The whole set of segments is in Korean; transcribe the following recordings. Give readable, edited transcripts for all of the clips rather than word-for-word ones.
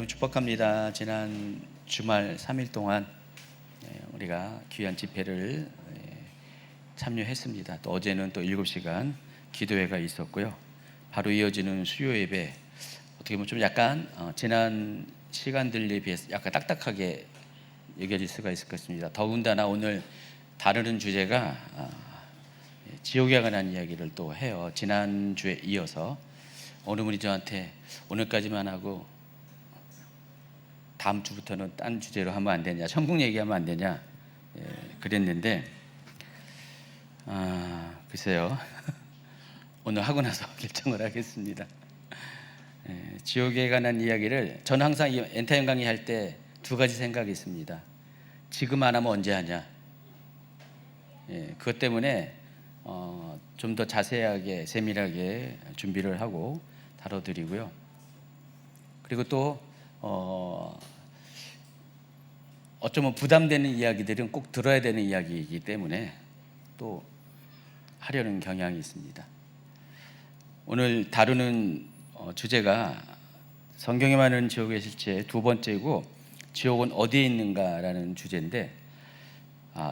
여러분 축복합니다. 지난 주말 3일 동안 우리가 귀한 집회를 참여했습니다. 또 어제는 또 7시간 기도회가 있었고요. 바로 이어지는 수요 예배, 어떻게 보면 좀 약간 지난 시간들에 비해서 약간 딱딱하게 여겨질 수가 있을 것 같습니다. 더군다나 오늘 다루는 주제가 지옥에 관한 이야기를 또 해요. 지난주에 이어서 어느 분이 저한테 오늘까지만 하고 다음 주부터는 딴 주제로 하면 안 되냐, 천국 얘기하면 안 되냐 그랬는데 글쎄요. 오늘 하고 나서 결정을 하겠습니다. 지옥에 관한 이야기를 저는 항상 이 엔타임 강의할 때 두 가지 생각이 있습니다. 지금 안 하면 언제 하냐. 그것 때문에 좀 더 자세하게 세밀하게 준비를 하고 다뤄드리고요. 그리고 또 어쩌면 부담되는 이야기들은 꼭 들어야 되는 이야기이기 때문에 또 하려는 경향이 있습니다. 오늘 다루는 주제가 성경에 많은 지옥의 실체 두 번째고, 지옥은 어디에 있는가라는 주제인데,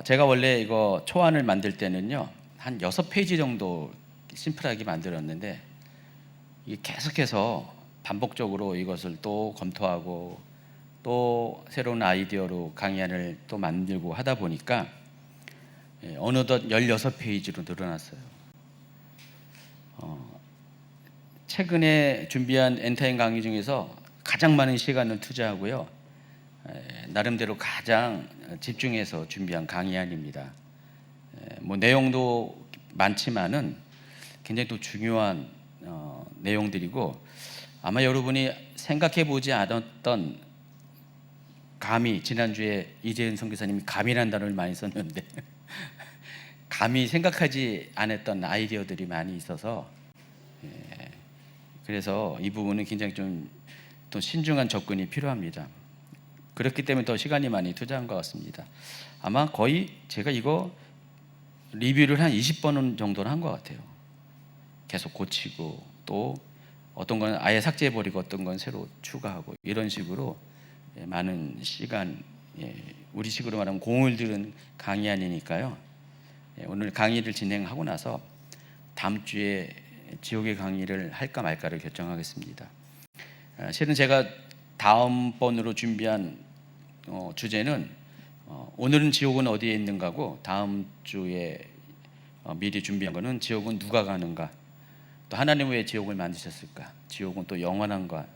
제가 원래 이거 초안을 만들 때는요 한 6페이지 정도 심플하게 만들었는데, 이게 계속해서 반복적으로 이것을 또 검토하고 또 새로운 아이디어로 강의안을 또 만들고 하다 보니까 어느덧 16페이지로 늘어났어요. 최근에 준비한 엔타임 강의 중에서 가장 많은 시간을 투자하고요, 나름대로 가장 집중해서 준비한 강의안입니다. 뭐 내용도 많지만은 굉장히 또 중요한 내용들이고, 아마 여러분이 생각해 보지 않았던 감히, 지난주에 이재은 선교사님이 감이라는 단어를 많이 썼는데 감히 생각하지 않았던 아이디어들이 많이 있어서, 그래서 이 부분은 굉장히 좀 또 신중한 접근이 필요합니다. 그렇기 때문에 더 시간이 많이 투자한 것 같습니다. 아마 거의 제가 이거 리뷰를 한 20번 정도는 한 것 같아요. 계속 고치고 또 어떤 건 아예 삭제해버리고 어떤 건 새로 추가하고, 이런 식으로 많은 시간, 우리식으로 말하면 공을 들은 강의안이니까요. 오늘 강의를 진행하고 나서 다음 주에 지옥의 강의를 할까 말까를 결정하겠습니다. 실은 제가 다음번으로 준비한 주제는 오늘은 지옥은 어디에 있는가고, 다음 주에 미리 준비한 거는 지옥은 누가 가는가, 또 하나님 왜 지옥을 만드셨을까, 지옥은 또 영원한가,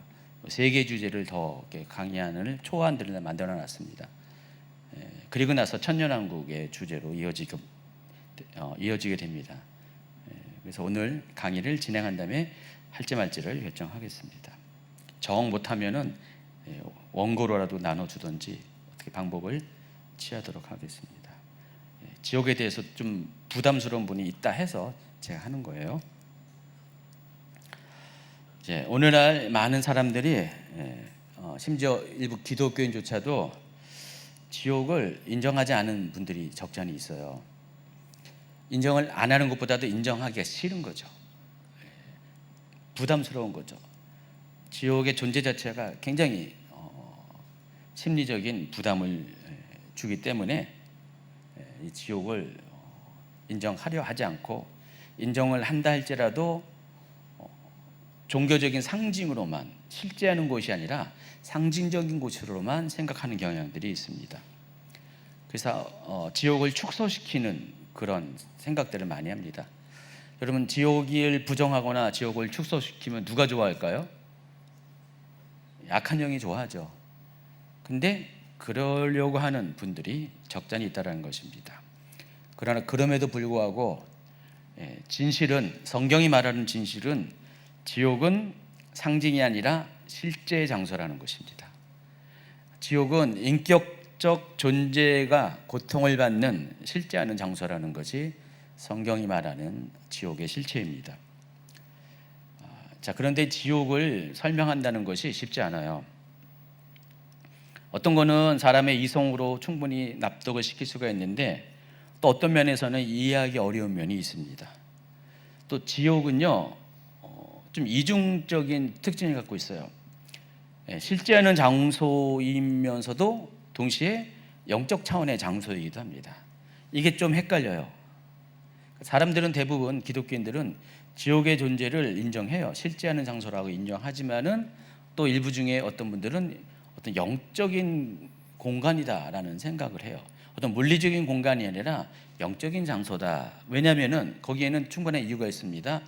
세 개 주제를 더 강의안을 초안들을 만들어 놨습니다. 그리고 나서 천년왕국의 주제로 이어지게 됩니다. 그래서 오늘 강의를 진행한 다음에 할지 말지를 결정하겠습니다. 정 못하면은 원고로라도 나눠주든지 어떻게 방법을 취하도록 하겠습니다. 지옥에 대해서 좀 부담스러운 분이 있다 해서 제가 하는 거예요. 이제 오늘날 많은 사람들이 심지어 일부 기독교인조차도 지옥을 인정하지 않은 분들이 적지 않이 있어요. 인정을 안 하는 것보다도 인정하기가 싫은 거죠. 부담스러운 거죠. 지옥의 존재 자체가 굉장히 심리적인 부담을 주기 때문에 이 지옥을 인정하려 하지 않고, 인정을 한다 할지라도 종교적인 상징으로만, 실제하는 곳이 아니라 상징적인 곳으로만 생각하는 경향들이 있습니다. 그래서 지옥을 축소시키는 그런 생각들을 많이 합니다. 여러분, 지옥을 부정하거나 지옥을 축소시키면 누가 좋아할까요? 약한 영이 좋아하죠. 근데 그러려고 하는 분들이 적잖이 있다는 것입니다. 그러나 그럼에도 불구하고 진실은, 성경이 말하는 진실은 지옥은 상징이 아니라 실제의 장소라는 것입니다. 지옥은 인격적 존재가 고통을 받는 실제하는 장소라는 것이 성경이 말하는 지옥의 실체입니다. 자, 그런데 지옥을 설명한다는 것이 쉽지 않아요. 어떤 거는 사람의 이성으로 충분히 납득을 시킬 수가 있는데, 또 어떤 면에서는 이해하기 어려운 면이 있습니다. 또 지옥은요 좀 이중적인 특징을 갖고 있어요. 실제하는 장소이면서도 동시에 영적 차원의 장소이기도 합니다. 이게 좀 헷갈려요. 사람들은 대부분 기독교인들은 지옥의 존재를 인정해요. 실제하는 장소라고 인정하지만은 또 일부 중에 어떤 분들은 어떤 영적인 공간이다라는 생각을 해요. 어떤 물리적인 공간이 아니라 영적인 장소다. 왜냐하면은 거기에는 충분한 이유가 있습니다.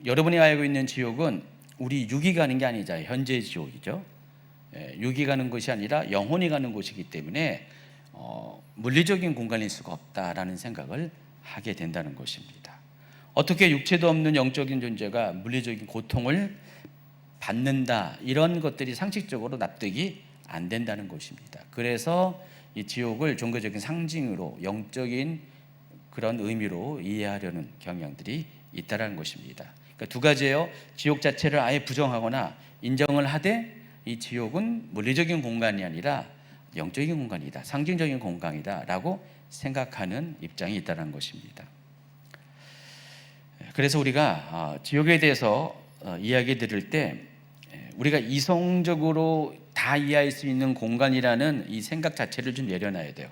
여러분이 알고 있는 지옥은 우리 육이 가는 게 아니잖아요. 현재의 지옥이죠. 육이 가는 곳이 아니라 영혼이 가는 곳이기 때문에 물리적인 공간일 수가 없다라는 생각을 하게 된다는 것입니다. 어떻게 육체도 없는 영적인 존재가 물리적인 고통을 받는다, 이런 것들이 상식적으로 납득이 안 된다는 것입니다. 그래서 이 지옥을 종교적인 상징으로 영적인 그런 의미로 이해하려는 경향들이 있다는 것입니다. 그러니까 두 가지예요. 지옥 자체를 아예 부정하거나 인정을 하되 이 지옥은 물리적인 공간이 아니라 영적인 공간이다, 상징적인 공간이다 라고 생각하는 입장이 있다는 것입니다. 그래서 우리가 지옥에 대해서 이야기 들을 때 우리가 이성적으로 다 이해할 수 있는 공간이라는 이 생각 자체를 좀 내려놔야 돼요.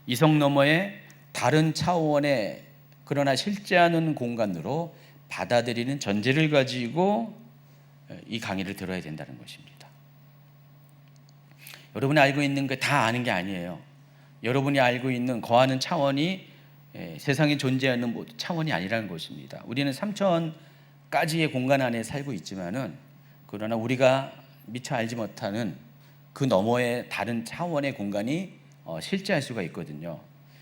이성 너머의 다른 차원의 그러나 실제하는 공간으로 받아들이는 전제를 가지고 이 강의를 들어야 된다는 것입니다. 여러분이 알고 있는 거 다 아는 게 아니에요. 여러분이 알고 있는 거하는 차원이 세상에 존재하는 차원이 아니라는 것입니다. 우리는 3차원까지의 공간 안에 살고 있지만은 그러나 우리가 미처 알지 못하는 그 너머의 다른 차원의 공간이 실제할 수가 있거든요.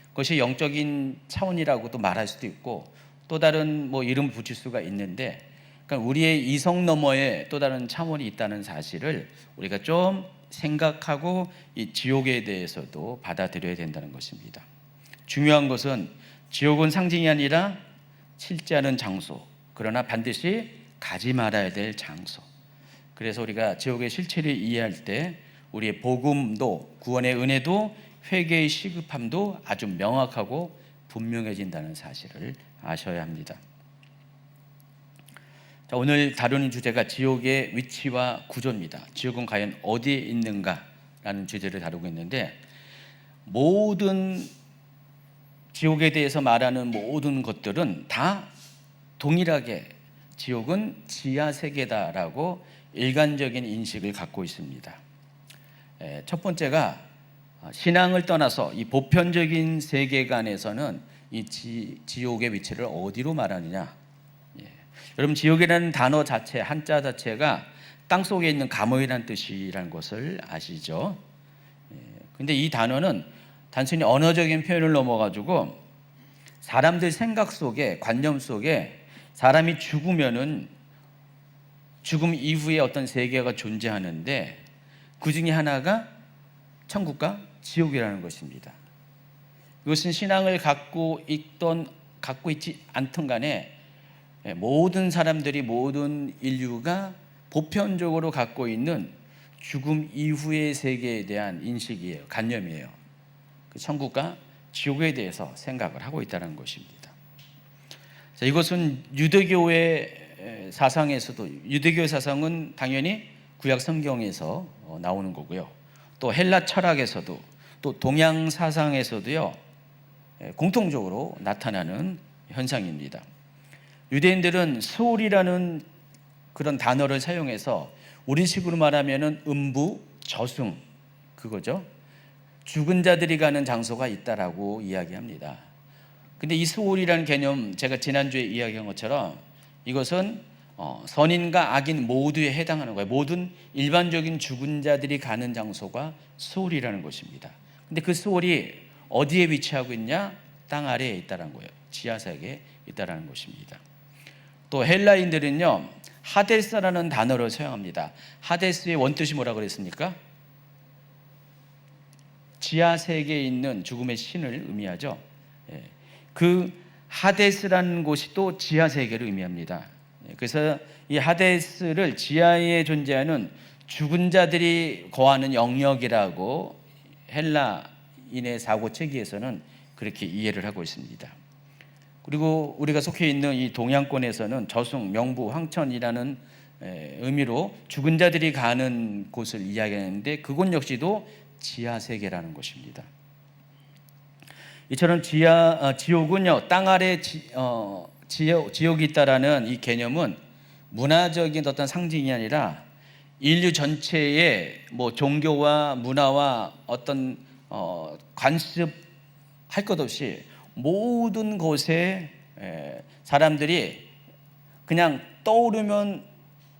그것이 영적인 차원이라고도 말할 수도 있고 또 다른 이름을 붙일 수가 있는데, 그러니까 우리의 이성 너머에 또 다른 차원이 있다는 사실을 우리가 좀 생각하고 이 지옥에 대해서도 받아들여야 된다는 것입니다. 중요한 것은 지옥은 상징이 아니라 실제하는 장소, 그러나 반드시 가지 말아야 될 장소. 그래서 우리가 지옥의 실체를 이해할 때 우리의 복음도, 구원의 은혜도, 회개의 시급함도 아주 명확하고 분명해진다는 사실을 아셔야 합니다. 자, 오늘 다루는 주제가 지옥의 위치와 구조입니다. 지옥은 과연 어디에 있는가라는 주제를 다루고 있는데, 모든 지옥에 대해서 말하는 모든 것들은 다 동일하게 지옥은 지하 세계다라고 일관적인 인식을 갖고 있습니다. 첫 번째가 신앙을 떠나서 이 보편적인 세계관에서는 이 지옥의 위치를 어디로 말하느냐. 여러분, 지옥이라는 단어 자체, 한자 자체가 땅속에 있는 감옥이라는 뜻이라는 것을 아시죠? 근데 이 단어는 단순히 언어적인 표현을 넘어가지고 사람들 생각 속에, 관념 속에 사람이 죽으면은 죽음 이후에 어떤 세계가 존재하는데 그 중에 하나가 천국과 지옥이라는 것입니다. 이것은 신앙을 갖고 있지 않든 간에 모든 사람들이, 모든 인류가 보편적으로 갖고 있는 죽음 이후의 세계에 대한 인식이에요. 관념이에요. 그 천국과 지옥에 대해서 생각을 하고 있다는 것입니다. 자, 이것은 유대교의 사상에서도, 유대교의 사상은 당연히 구약 성경에서 나오는 거고요. 또 헬라 철학에서도, 또 동양 사상에서도요, 공통적으로 나타나는 현상입니다. 유대인들은 소울이라는 그런 단어를 사용해서 우리식으로 말하면은 음부, 저승, 그거죠. 죽은 자들이 가는 장소가 있다라고 이야기합니다. 근데 이 소울이라는 개념, 제가 지난주에 이야기한 것처럼 이것은 선인과 악인 모두에 해당하는 거예요. 모든 일반적인 죽은 자들이 가는 장소가 소울이라는 것입니다. 근데 그 소울이 어디에 위치하고 있냐? 땅 아래에 있다는 거예요. 지하세계에 있다는 것입니다. 또 헬라인들은요, 하데스라는 단어를 사용합니다. 하데스의 원뜻이 뭐라고 그랬습니까? 지하세계에 있는 죽음의 신을 의미하죠. 그 하데스라는 곳이 또 지하세계를 의미합니다. 그래서 이 하데스를 지하에 존재하는 죽은 자들이 거하는 영역이라고 헬라인의 사고체계에서는 그렇게 이해를 하고 있습니다. 그리고 우리가 속해 있는 이 동양권에서는 저승, 명부, 황천이라는 의미로 죽은 자들이 가는 곳을 이야기하는데 그곳 역시도 지하 세계라는 것입니다. 이처럼 지옥은요, 땅 아래 지옥이 있다라는 이 개념은 문화적인 어떤 상징이 아니라 인류 전체의 뭐 종교와 문화와 어떤 관습할 것 없이 모든 곳에 사람들이 그냥 떠오르면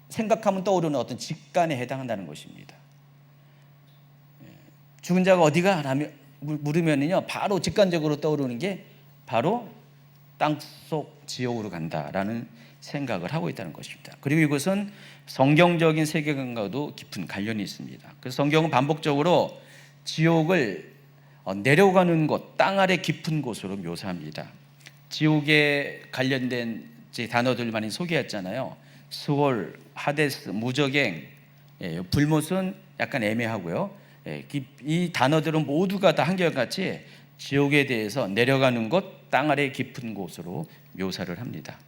생각하면 떠오르는 어떤 직관에 해당한다는 것입니다. 죽은 자가 어디가? 라며 물으면요, 바로 직관적으로 떠오르는 게 바로 땅속 지옥으로 간다라는 생각을 하고 있다는 것입니다. 그리고 이것은 성경적인 세계관과도 깊은 관련이 있습니다. 그래서 성경은 반복적으로 지옥을 내려가는 곳, 땅 아래 깊은 곳으로 묘사합니다. 지옥에 관련된 단어들 많이 소개했잖아요. 스월, 하데스, 무저갱, 불못은 약간 애매하고요. 이 단어들은 모두가 다 한결같이 지옥에 대해서 내려가는 곳, 땅 아래 깊은 곳으로 묘사를 합니다.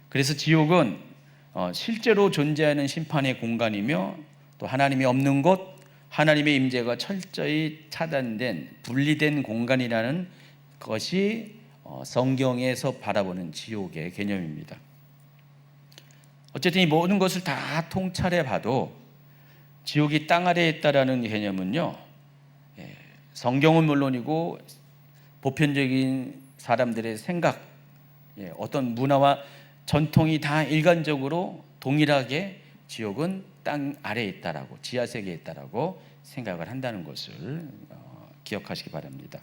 그래서 지옥은 실제로 존재하는 심판의 공간이며 또 하나님이 없는 곳, 하나님의 임재가 철저히 차단된 분리된 공간이라는 것이 성경에서 바라보는 지옥의 개념입니다. 어쨌든 이 모든 것을 다 통찰해 봐도 지옥이 땅 아래에 있다라는 개념은요, 성경은 물론이고 보편적인 사람들의 생각, 어떤 문화와 전통이 다 일관적으로 동일하게 지옥은 땅 아래에 있다라고, 지하 세계에 있다라고 생각을 한다는 것을 기억하시기 바랍니다.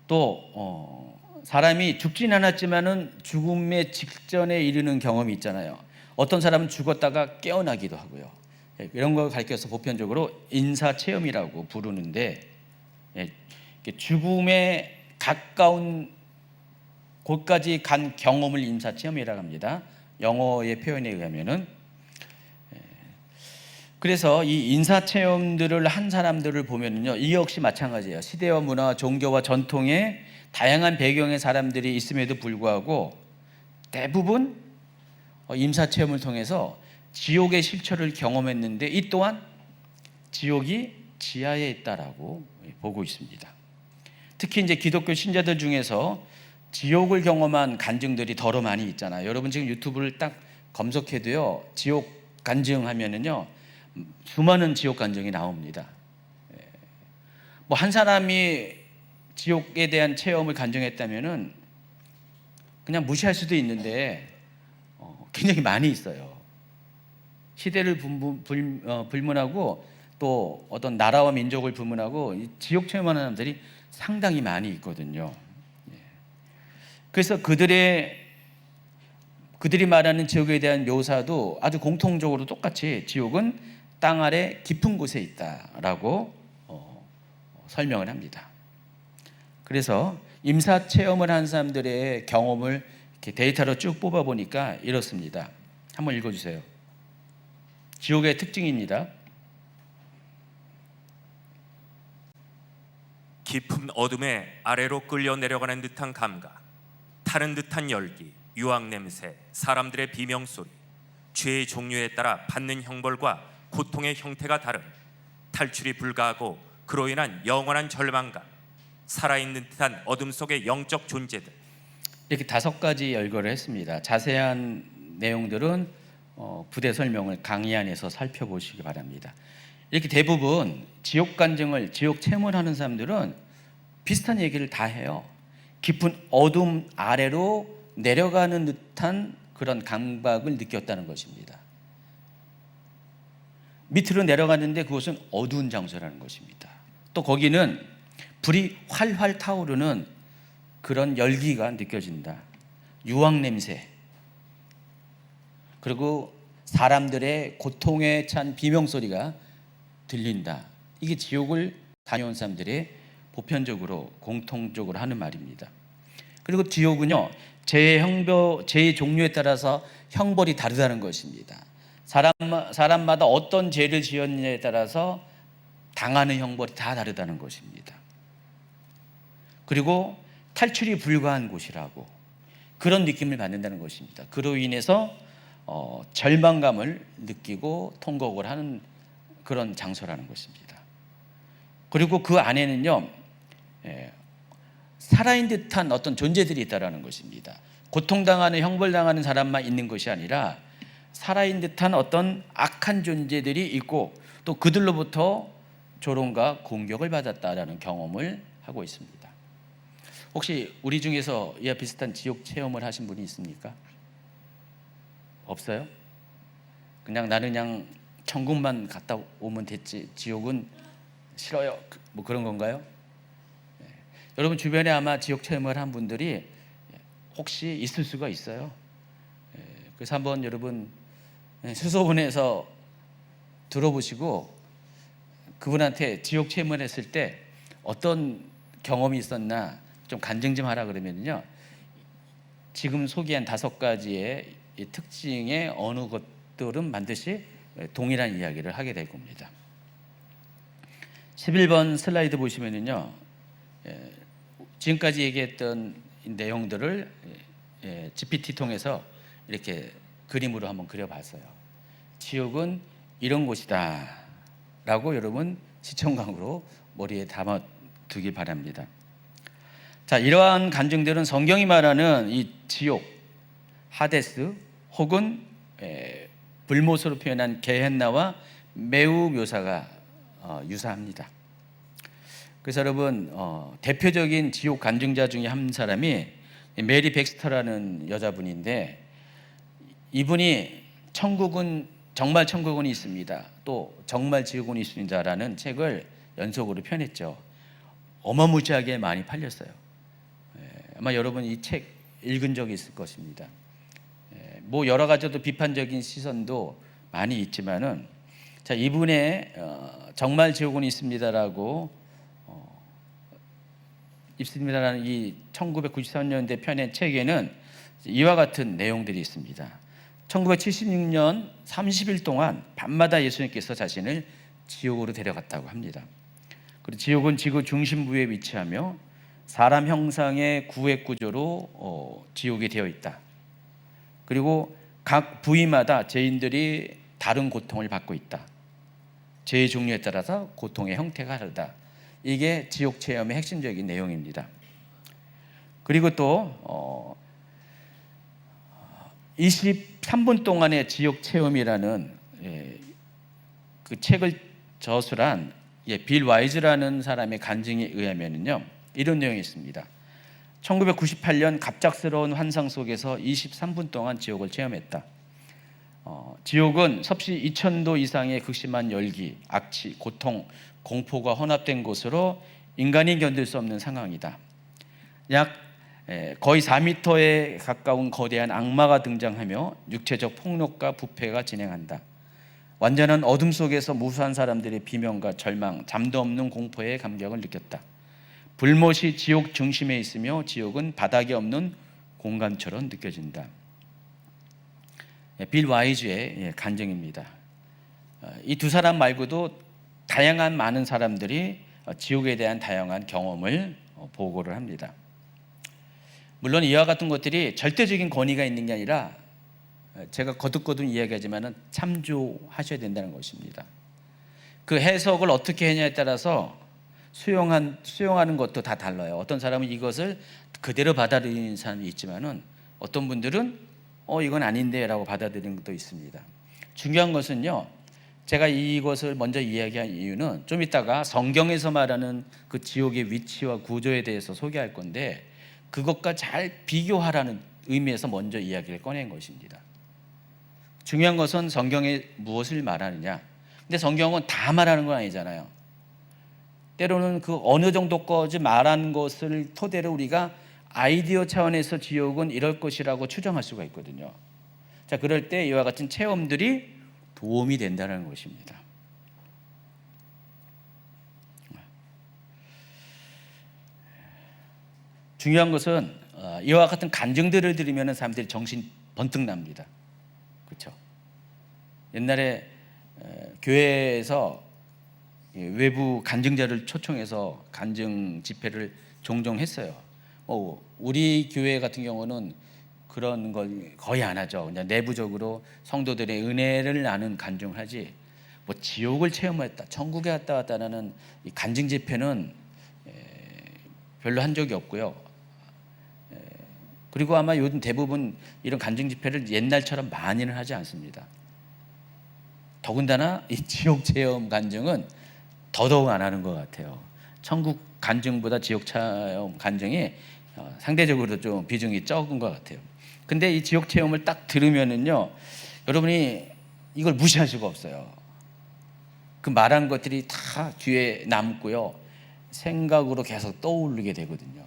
또 사람이 죽진 않았지만은 죽음의 직전에 이르는 경험이 있잖아요. 어떤 사람은 죽었다가 깨어나기도 하고요. 이런 걸 가리켜서 보편적으로 인사체험이라고 부르는데, 죽음에 가까운 곳까지 간 경험을 인사체험이라고 합니다. 영어의 표현에 의하면은. 그래서 이 인사체험들을 한 사람들을 보면은요, 이 역시 마찬가지예요. 시대와 문화, 종교와 전통의 다양한 배경의 사람들이 있음에도 불구하고 대부분 임사체험을 통해서 지옥의 실체를 경험했는데 이 또한 지옥이 지하에 있다라고 보고 있습니다. 특히 이제 기독교 신자들 중에서 지옥을 경험한 간증들이 더러 많이 있잖아요. 여러분 지금 유튜브를 딱 검색해도요, 지옥 간증하면은요, 수많은 지옥 간증이 나옵니다. 뭐 한 사람이 지옥에 대한 체험을 간증했다면은 그냥 무시할 수도 있는데 굉장히 많이 있어요. 시대를 불문하고 또 어떤 나라와 민족을 불문하고 지옥 체험하는 사람들이 상당히 많이 있거든요. 그래서 그들이 말하는 지옥에 대한 묘사도 아주 공통적으로 똑같이 지옥은 땅 아래 깊은 곳에 있다라고 설명을 합니다. 그래서 임사 체험을 한 사람들의 경험을 이렇게 데이터로 쭉 뽑아 보니까 이렇습니다. 한번 읽어주세요. 지옥의 특징입니다. 깊은 어둠에 아래로 끌려 내려가는 듯한 감각, 타는 듯한 열기, 유황 냄새, 사람들의 비명소리, 죄의 종류에 따라 받는 형벌과 고통의 형태가 다른, 탈출이 불가하고 그로 인한 영원한 절망감, 살아있는 듯한 어둠 속의 영적 존재들. 이렇게 5가지 열거를 했습니다. 자세한 내용들은 부대 설명을 강의 안에서 살펴보시기 바랍니다. 이렇게 대부분 지옥 간증을, 지옥 체험을 하는 사람들은 비슷한 얘기를 다 해요. 깊은 어둠 아래로 내려가는 듯한 그런 감각을 느꼈다는 것입니다. 밑으로 내려갔는데 그것은 어두운 장소라는 것입니다. 또 거기는 불이 활활 타오르는 그런 열기가 느껴진다. 유황 냄새, 그리고 사람들의 고통에 찬 비명소리가 들린다. 이게 지옥을 다녀온 사람들의 보편적으로 공통적으로 하는 말입니다. 그리고 지옥은요, 죄의 종류에 따라서 형벌이 다르다는 것입니다. 사람마다 어떤 죄를 지었느냐에 따라서 당하는 형벌이 다 다르다는 것입니다. 그리고 탈출이 불가한 곳이라고 그런 느낌을 받는다는 것입니다. 그로 인해서 절망감을 느끼고 통곡을 하는 그런 장소라는 것입니다. 그리고 그 안에는요, 살아있는 듯한 어떤 존재들이 있다라는 것입니다. 고통당하는, 형벌당하는 사람만 있는 것이 아니라 살아있는 듯한 어떤 악한 존재들이 있고 또 그들로부터 조롱과 공격을 받았다라는 경험을 하고 있습니다. 혹시 우리 중에서 이와 비슷한 지옥 체험을 하신 분이 있습니까? 없어요? 그냥 나는 그냥 천국만 갔다 오면 됐지 지옥은 싫어요, 뭐 그런 건가요? 여러분 주변에 아마 지옥 체험을 한 분들이 혹시 있을 수가 있어요. 그래서 한번 여러분 수소문에서 들어보시고 그분한테 지옥 체험을 했을 때 어떤 경험이 있었나 좀 간증 좀 하라 그러면요, 지금 소개한 5가지의 이 특징의 어느 것들은 반드시 동일한 이야기를 하게 될 겁니다. 11번 슬라이드 보시면은요, 지금까지 얘기했던 내용들을 GPT 통해서 이렇게 그림으로 한번 그려봤어요. 지옥은 이런 곳이다 라고 여러분 시청각으로 머리에 담아두기 바랍니다. 자, 이러한 간증들은 성경이 말하는 이 지옥, 하데스 혹은 불못으로 표현한 게헨나와 매우 묘사가 유사합니다. 그래서 여러분 대표적인 지옥 간증자 중에 한 사람이 메리 백스터라는 여자분인데, 이분이 정말 천국은 있습니다, 또 정말 지옥은 있습니다라는 책을 연속으로 펴냈죠. 어마무지하게 많이 팔렸어요. 아마 여러분 이 책 읽은 적이 있을 것입니다. 뭐 여러 가지 또 비판적인 시선도 많이 있지만은, 자, 이분의 정말 지옥은 있습니다라는 이 1993년대 펴낸 책에는 이와 같은 내용들이 있습니다. 1976년 30일 동안 밤마다 예수님께서 자신을 지옥으로 데려갔다고 합니다. 그리고 지옥은 지구 중심부에 위치하며 사람 형상의 구획 구조로 지옥이 되어 있다. 그리고 각 부위마다 죄인들이 다른 고통을 받고 있다. 죄의 종류에 따라서 고통의 형태가 다르다. 이게 지옥 체험의 핵심적인 내용입니다. 그리고 또 23분 동안의 지옥 체험이라는 그 책을 저술한 빌 와이즈라는 사람의 간증에 의하면요, 이런 내용이 있습니다. 1998년 갑작스러운 환상 속에서 23분 동안 지옥을 체험했다. 지옥은 섭씨 2000도 이상의 극심한 열기, 악취, 고통, 공포가 혼합된 곳으로 인간이 견딜 수 없는 상황이다. 약 거의 4m에 가까운 거대한 악마가 등장하며 육체적 폭력과 부패가 진행한다. 완전한 어둠 속에서 무수한 사람들의 비명과 절망, 잠도 없는 공포의 감격을 느꼈다. 불못이 지옥 중심에 있으며 지옥은 바닥이 없는 공간처럼 느껴진다. 빌 와이즈의 간증입니다. 이 두 사람 말고도 다양한 많은 사람들이 지옥에 대한 다양한 경험을 보고를 합니다. 물론 이와 같은 것들이 절대적인 권위가 있는 게 아니라 제가 거듭거듭 이야기하지만 참조하셔야 된다는 것입니다. 그 해석을 어떻게 하냐에 따라서 수용하는 것도 다 달라요. 어떤 사람은 이것을 그대로 받아들이는 사람이 있지만은 어떤 분들은 이건 아닌데 라고 받아들이는 것도 있습니다. 중요한 것은요, 제가 이것을 먼저 이야기한 이유는 좀 이따가 성경에서 말하는 그 지옥의 위치와 구조에 대해서 소개할 건데, 그것과 잘 비교하라는 의미에서 먼저 이야기를 꺼낸 것입니다. 중요한 것은 성경에 무엇을 말하느냐. 근데 성경은 다 말하는 건 아니잖아요. 때로는 그 어느 정도까지 말한 것을 토대로 우리가 아이디어 차원에서 지옥은 이럴 것이라고 추정할 수가 있거든요. 자, 그럴 때 이와 같은 체험들이 도움이 된다는 것입니다. 중요한 것은 이와 같은 간증들을 들으면 사람들이 정신 번뜩 납니다. 그렇죠? 옛날에 교회에서 외부 간증자를 초청해서 간증 집회를 종종 했어요. 우리 교회 같은 경우는 그런 걸 거의 안 하죠. 그냥 내부적으로 성도들의 은혜를 나눈 간증을 하지, 뭐 지옥을 체험했다, 천국에 갔다 왔다는 이 간증 집회는 별로 한 적이 없고요. 그리고 아마 요즘 대부분 이런 간증 집회를 옛날처럼 많이는 하지 않습니다. 더군다나 이 지옥 체험 간증은 더더욱 안 하는 것 같아요. 천국 간증보다 지옥 체험 간증이 상대적으로 좀 비중이 적은 것 같아요. 근데 이 지옥 체험을 딱 들으면은요, 여러분이 이걸 무시할 수가 없어요. 그 말한 것들이 다 귀에 남고요, 생각으로 계속 떠오르게 되거든요.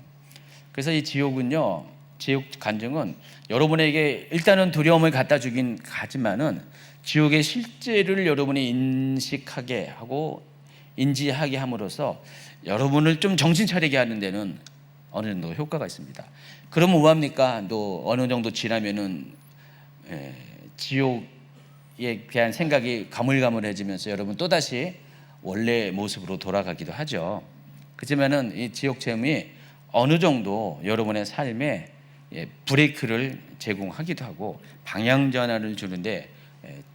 그래서 이 지옥은요, 지옥 간증은 여러분에게 일단은 두려움을 갖다 주긴 하지만은 지옥의 실제를 여러분이 인식하게 하고 인지하게 함으로써 여러분을 좀 정신 차리게 하는 데는 어느 정도 효과가 있습니다. 그러면 뭐합니까? 또 어느 정도 지나면은 지옥에 대한 생각이 가물가물해지면서 여러분 또다시 원래 모습으로 돌아가기도 하죠. 그렇지만은 이 지옥 체험이 어느 정도 여러분의 삶에 브레이크를 제공하기도 하고 방향 전환을 주는데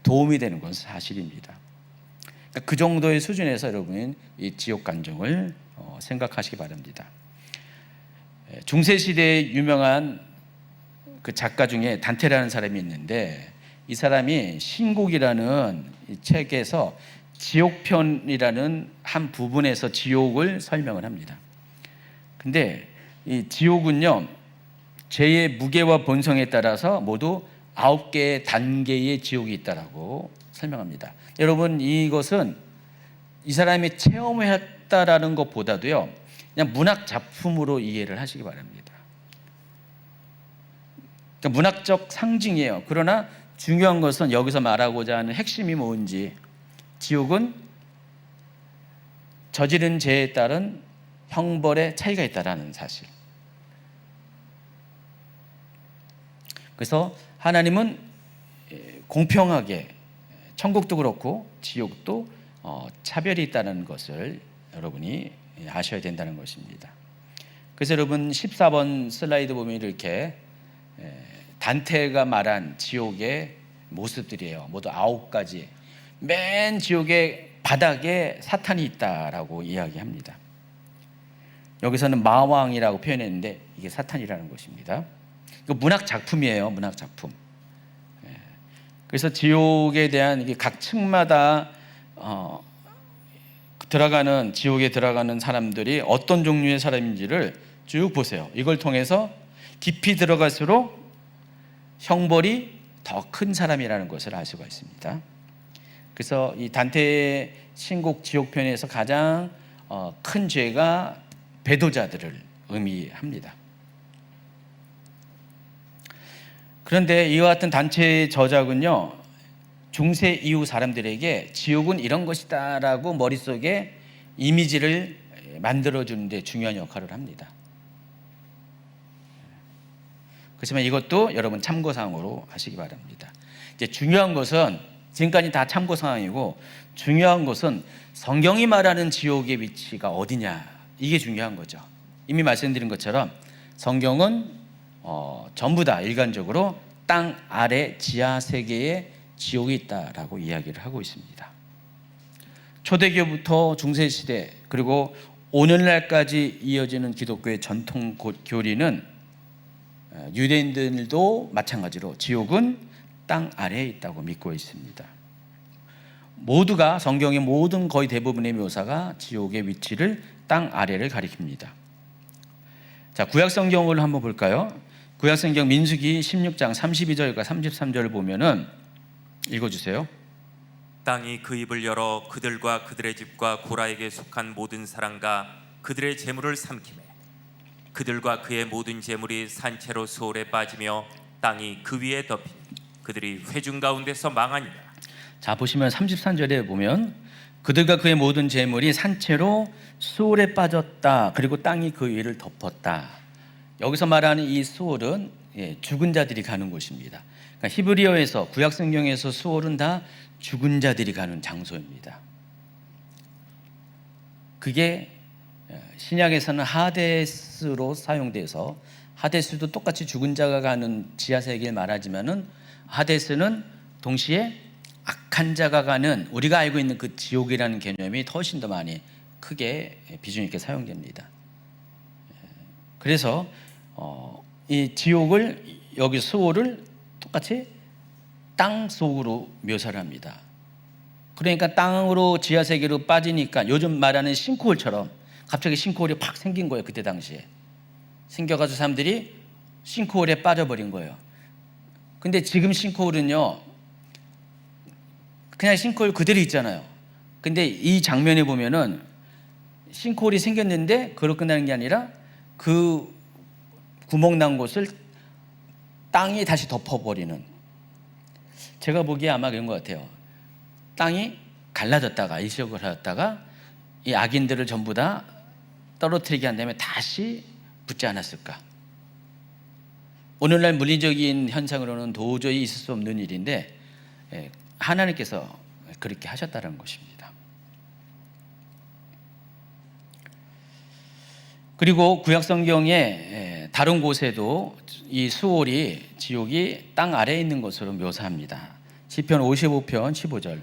도움이 되는 건 사실입니다. 그 정도의 수준에서 여러분은 이 지옥 간증을 생각하시기 바랍니다. 중세 시대에 유명한 그 작가 중에 단테라는 사람이 있는데, 이 사람이 신곡이라는 이 책에서 지옥편이라는 한 부분에서 지옥을 설명을 합니다. 근데 이 지옥은요, 죄의 무게와 본성에 따라서 모두 9개의 단계의 지옥이 있다라고 설명합니다. 여러분, 이것은 이 사람이 체험했다라는 것보다도요, 그냥 문학 작품으로 이해를 하시기 바랍니다. 그러니까 문학적 상징이에요. 그러나 중요한 것은 여기서 말하고자 하는 핵심이 뭔지, 지옥은 저지른 죄에 따른 형벌의 차이가 있다라는 사실. 그래서 하나님은 공평하게 천국도 그렇고 지옥도 차별이 있다는 것을 여러분이 아셔야 된다는 것입니다. 그래서 여러분 14번 슬라이드 보면 이렇게 단테가 말한 지옥의 모습들이에요. 모두 9가지. 맨 지옥의 바닥에 사탄이 있다라고 이야기합니다. 여기서는 마왕이라고 표현했는데 이게 사탄이라는 것입니다. 이거 문학 작품이에요. 문학 작품. 그래서 지옥에 대한 이게 각 층마다 들어가는, 지옥에 들어가는 사람들이 어떤 종류의 사람인지를 쭉 보세요. 이걸 통해서 깊이 들어갈수록 형벌이 더 큰 사람이라는 것을 알 수가 있습니다. 그래서 이 단테의 신곡 지옥편에서 가장 큰 죄가 배도자들을 의미합니다. 그런데 이와 같은 단체의 저작은요, 중세 이후 사람들에게 지옥은 이런 것이다 라고 머릿속에 이미지를 만들어주는 데 중요한 역할을 합니다. 그렇지만 이것도 여러분 참고사항으로 하시기 바랍니다. 이제 중요한 것은, 지금까지 다 참고사항이고, 중요한 것은 성경이 말하는 지옥의 위치가 어디냐, 이게 중요한 거죠. 이미 말씀드린 것처럼 성경은 전부 다 일관적으로 땅 아래 지하 세계에 지옥이 있다라고 이야기를 하고 있습니다. 초대교부터 중세시대 그리고 오늘날까지 이어지는 기독교의 전통 교리는 유대인들도 마찬가지로 지옥은 땅 아래에 있다고 믿고 있습니다. 모두가, 성경의 모든 거의 대부분의 묘사가 지옥의 위치를 땅 아래를 가리킵니다. 자, 구약성경을 한번 볼까요? 구약성경 민수기 16장 32절과 33절을 보면은 읽어주세요. 땅이 그 입을 열어 그들과 그들의 집과 고라에게 속한 모든 사람과 그들의 재물을 삼키매 그들과 그의 모든 재물이 산채로 수월에 빠지며 땅이 그 위에 덮이니 그들이 회중 가운데서 망하니라. 자, 보시면 33절에 보면 그들과 그의 모든 재물이 산채로 수월에 빠졌다. 그리고 땅이 그 위를 덮었다. 여기서 말하는 이 수월은 죽은 자들이 가는 곳입니다. 그러니까 히브리어에서, 구약성경에서 수월은 다 죽은 자들이 가는 장소입니다. 그게 신약에서는 하데스로 사용돼서 하데스도 똑같이 죽은 자가 가는 지하 세계를 말하지만은 하데스는 동시에 악한 자가 가는 우리가 알고 있는 그 지옥이라는 개념이 훨씬 더 많이 크게 비중 있게 사용됩니다. 그래서 이 지옥을 여기 수호를 똑같이 땅 속으로 묘사를 합니다. 그러니까 땅으로 지하 세계로 빠지니까 요즘 말하는 싱크홀처럼 갑자기 싱크홀이 팍 생긴 거예요. 그때 당시에 생겨가지고 사람들이 싱크홀에 빠져버린 거예요. 근데 지금 싱크홀은요 그냥 싱크홀 그대로 있잖아요. 근데 이 장면에 보면은 싱크홀이 생겼는데 그로 끝나는 게 아니라 그 구멍 난 곳을 땅이 다시 덮어버리는, 제가 보기에 아마 그런 것 같아요. 땅이 갈라졌다가 일시적으로 하였다가 이 악인들을 전부 다 떨어뜨리게 한 다음에 다시 붙지 않았을까. 오늘날 물리적인 현상으로는 도저히 있을 수 없는 일인데 하나님께서 그렇게 하셨다는 것입니다. 그리고 구약 성경의 다른 곳에도 이 수월이 지옥이 땅 아래에 있는 것으로 묘사합니다. 시편 55편 15절.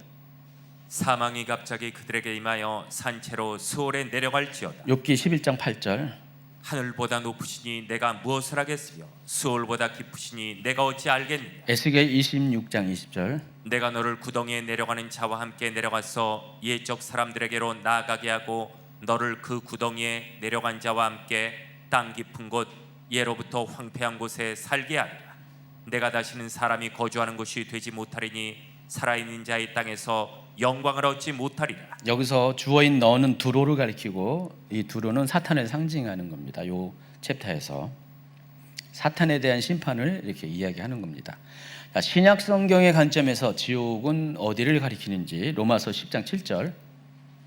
사망이 갑자기 그들에게 임하여 산채로 수월에 내려갈지어다. 욥기 11장 8절. 하늘보다 높으시니 내가 무엇을 하겠으며 수월보다 깊으시니 내가 어찌 알겠느냐. 에스겔 26장 20절. 내가 너를 구덩이에 내려가는 자와 함께 내려가서 옛적 사람들에게로 나아가게 하고 너를 그 구덩이에 내려간 자와 함께 땅 깊은 곳 예로부터 황폐한 곳에 살게 하리라. 내가 다시는 사람이 거주하는 곳이 되지 못하리니 살아있는 자의 땅에서 영광을 얻지 못하리라. 여기서 주어인 너는 두로를 가리키고 이 두로는 사탄을 상징하는 겁니다. 이 챕터에서 사탄에 대한 심판을 이렇게 이야기하는 겁니다. 신약 성경의 관점에서 지옥은 어디를 가리키는지 로마서 10장 7절.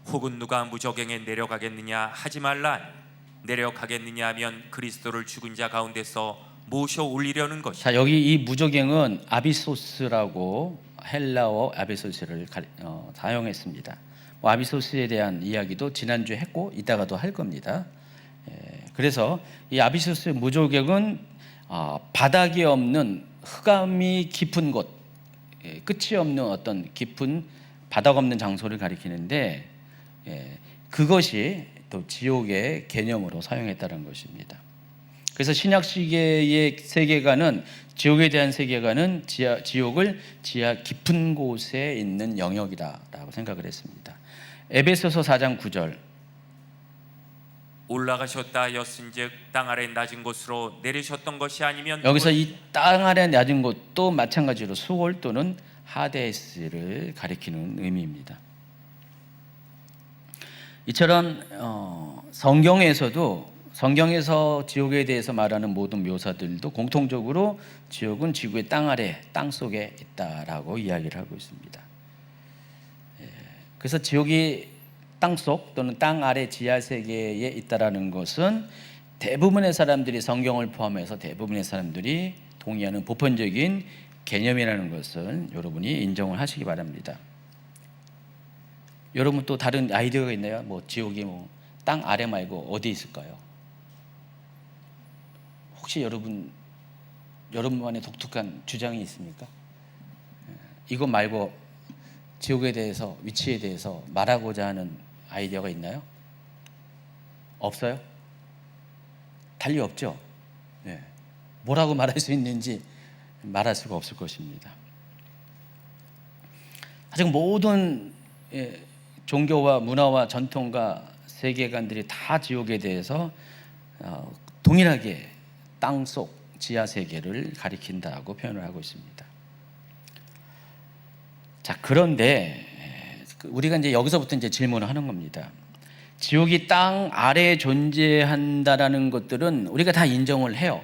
혹은 누가 무저갱에 내려가겠느냐 하지 말라. 내려가겠느냐 하면 그리스도를 죽은 자 가운데서 모셔 올리려는 것이다. 자, 여기 이 무저갱은 아비소스라고 헬라어 아비소스를 사용했습니다. 아비소스에 대한 이야기도 지난주에 했고 이따가도 할 겁니다. 그래서 이 아비소스 무저갱은 바닥이 없는 흑암이 깊은 곳, 끝이 없는 어떤 깊은 바닥 없는 장소를 가리키는데 그것이 또 지옥의 개념으로 사용했다는 것입니다. 그래서 신약 시계의 세계관은 지옥에 대한 세계관은 지옥을 지하 깊은 곳에 있는 영역이다라고 생각을 했습니다. 에베소서 4장 9절. 올라가셨다 하였은즉 땅 아래 낮은 곳으로 내리셨던 것이 아니면 여기서 이 땅 아래 낮은 곳도 마찬가지로 수월 또는 하데스를 가리키는 의미입니다. 이처럼 성경에서 지옥에 대해서 말하는 모든 묘사들도 공통적으로 지옥은 지구의 땅 아래, 땅 속에 있다라고 이야기를 하고 있습니다. 그래서 지옥이 땅속 또는 땅 아래 지하 세계에 있다라는 것은 대부분의 사람들이, 성경을 포함해서 대부분의 사람들이 동의하는 보편적인 개념이라는 것을 여러분이 인정을 하시기 바랍니다. 여러분 또 다른 아이디어가 있나요? 지옥이 땅 아래 말고 어디 있을까요? 혹시 여러분만의 독특한 주장이 있습니까? 이것 말고 지옥에 대해서, 위치에 대해서 말하고자 하는 아이디어가 있나요? 없어요? 달리 없죠? 뭐라고 말할 수 있는지 말할 수가 없을 것입니다. 아직 모든 종교와 문화와 전통과 세계관들이 다 지옥에 대해서 동일하게 땅속 지하 세계를 가리킨다고 표현을 하고 있습니다. 자, 그런데 우리가 이제 여기서부터 이제 질문을 하는 겁니다. 지옥이 땅 아래에 존재한다라는 것들은 우리가 다 인정을 해요.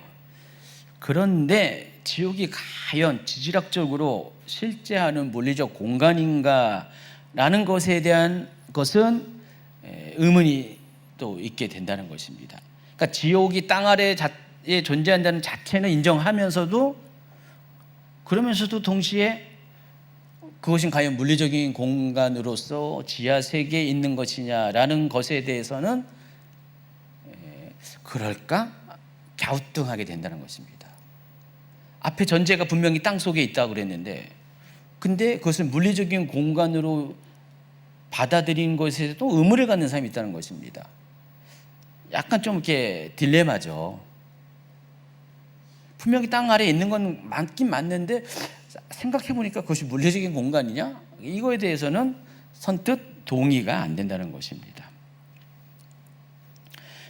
그런데 지옥이 과연 지질학적으로 실제하는 물리적 공간인가라는 것에 대한 것은 의문이 또 있게 된다는 것입니다. 그러니까 지옥이 땅 아래에 존재한다는 자체는 인정하면서도, 그러면서도 동시에 그것이 과연 물리적인 공간으로서 지하 세계에 있는 것이냐라는 것에 대해서는 그럴까? 갸우뚱하게 된다는 것입니다. 앞에 전제가 분명히 땅 속에 있다고 그랬는데, 근데 그것을 물리적인 공간으로 받아들이는 것에도 의무를 갖는 사람이 있다는 것입니다. 약간 좀 이렇게 딜레마죠. 분명히 땅 아래에 있는 건 맞긴 맞는데 생각해 보니까 그것이 물리적인 공간이냐? 이거에 대해서는 선뜻 동의가 안 된다는 것입니다.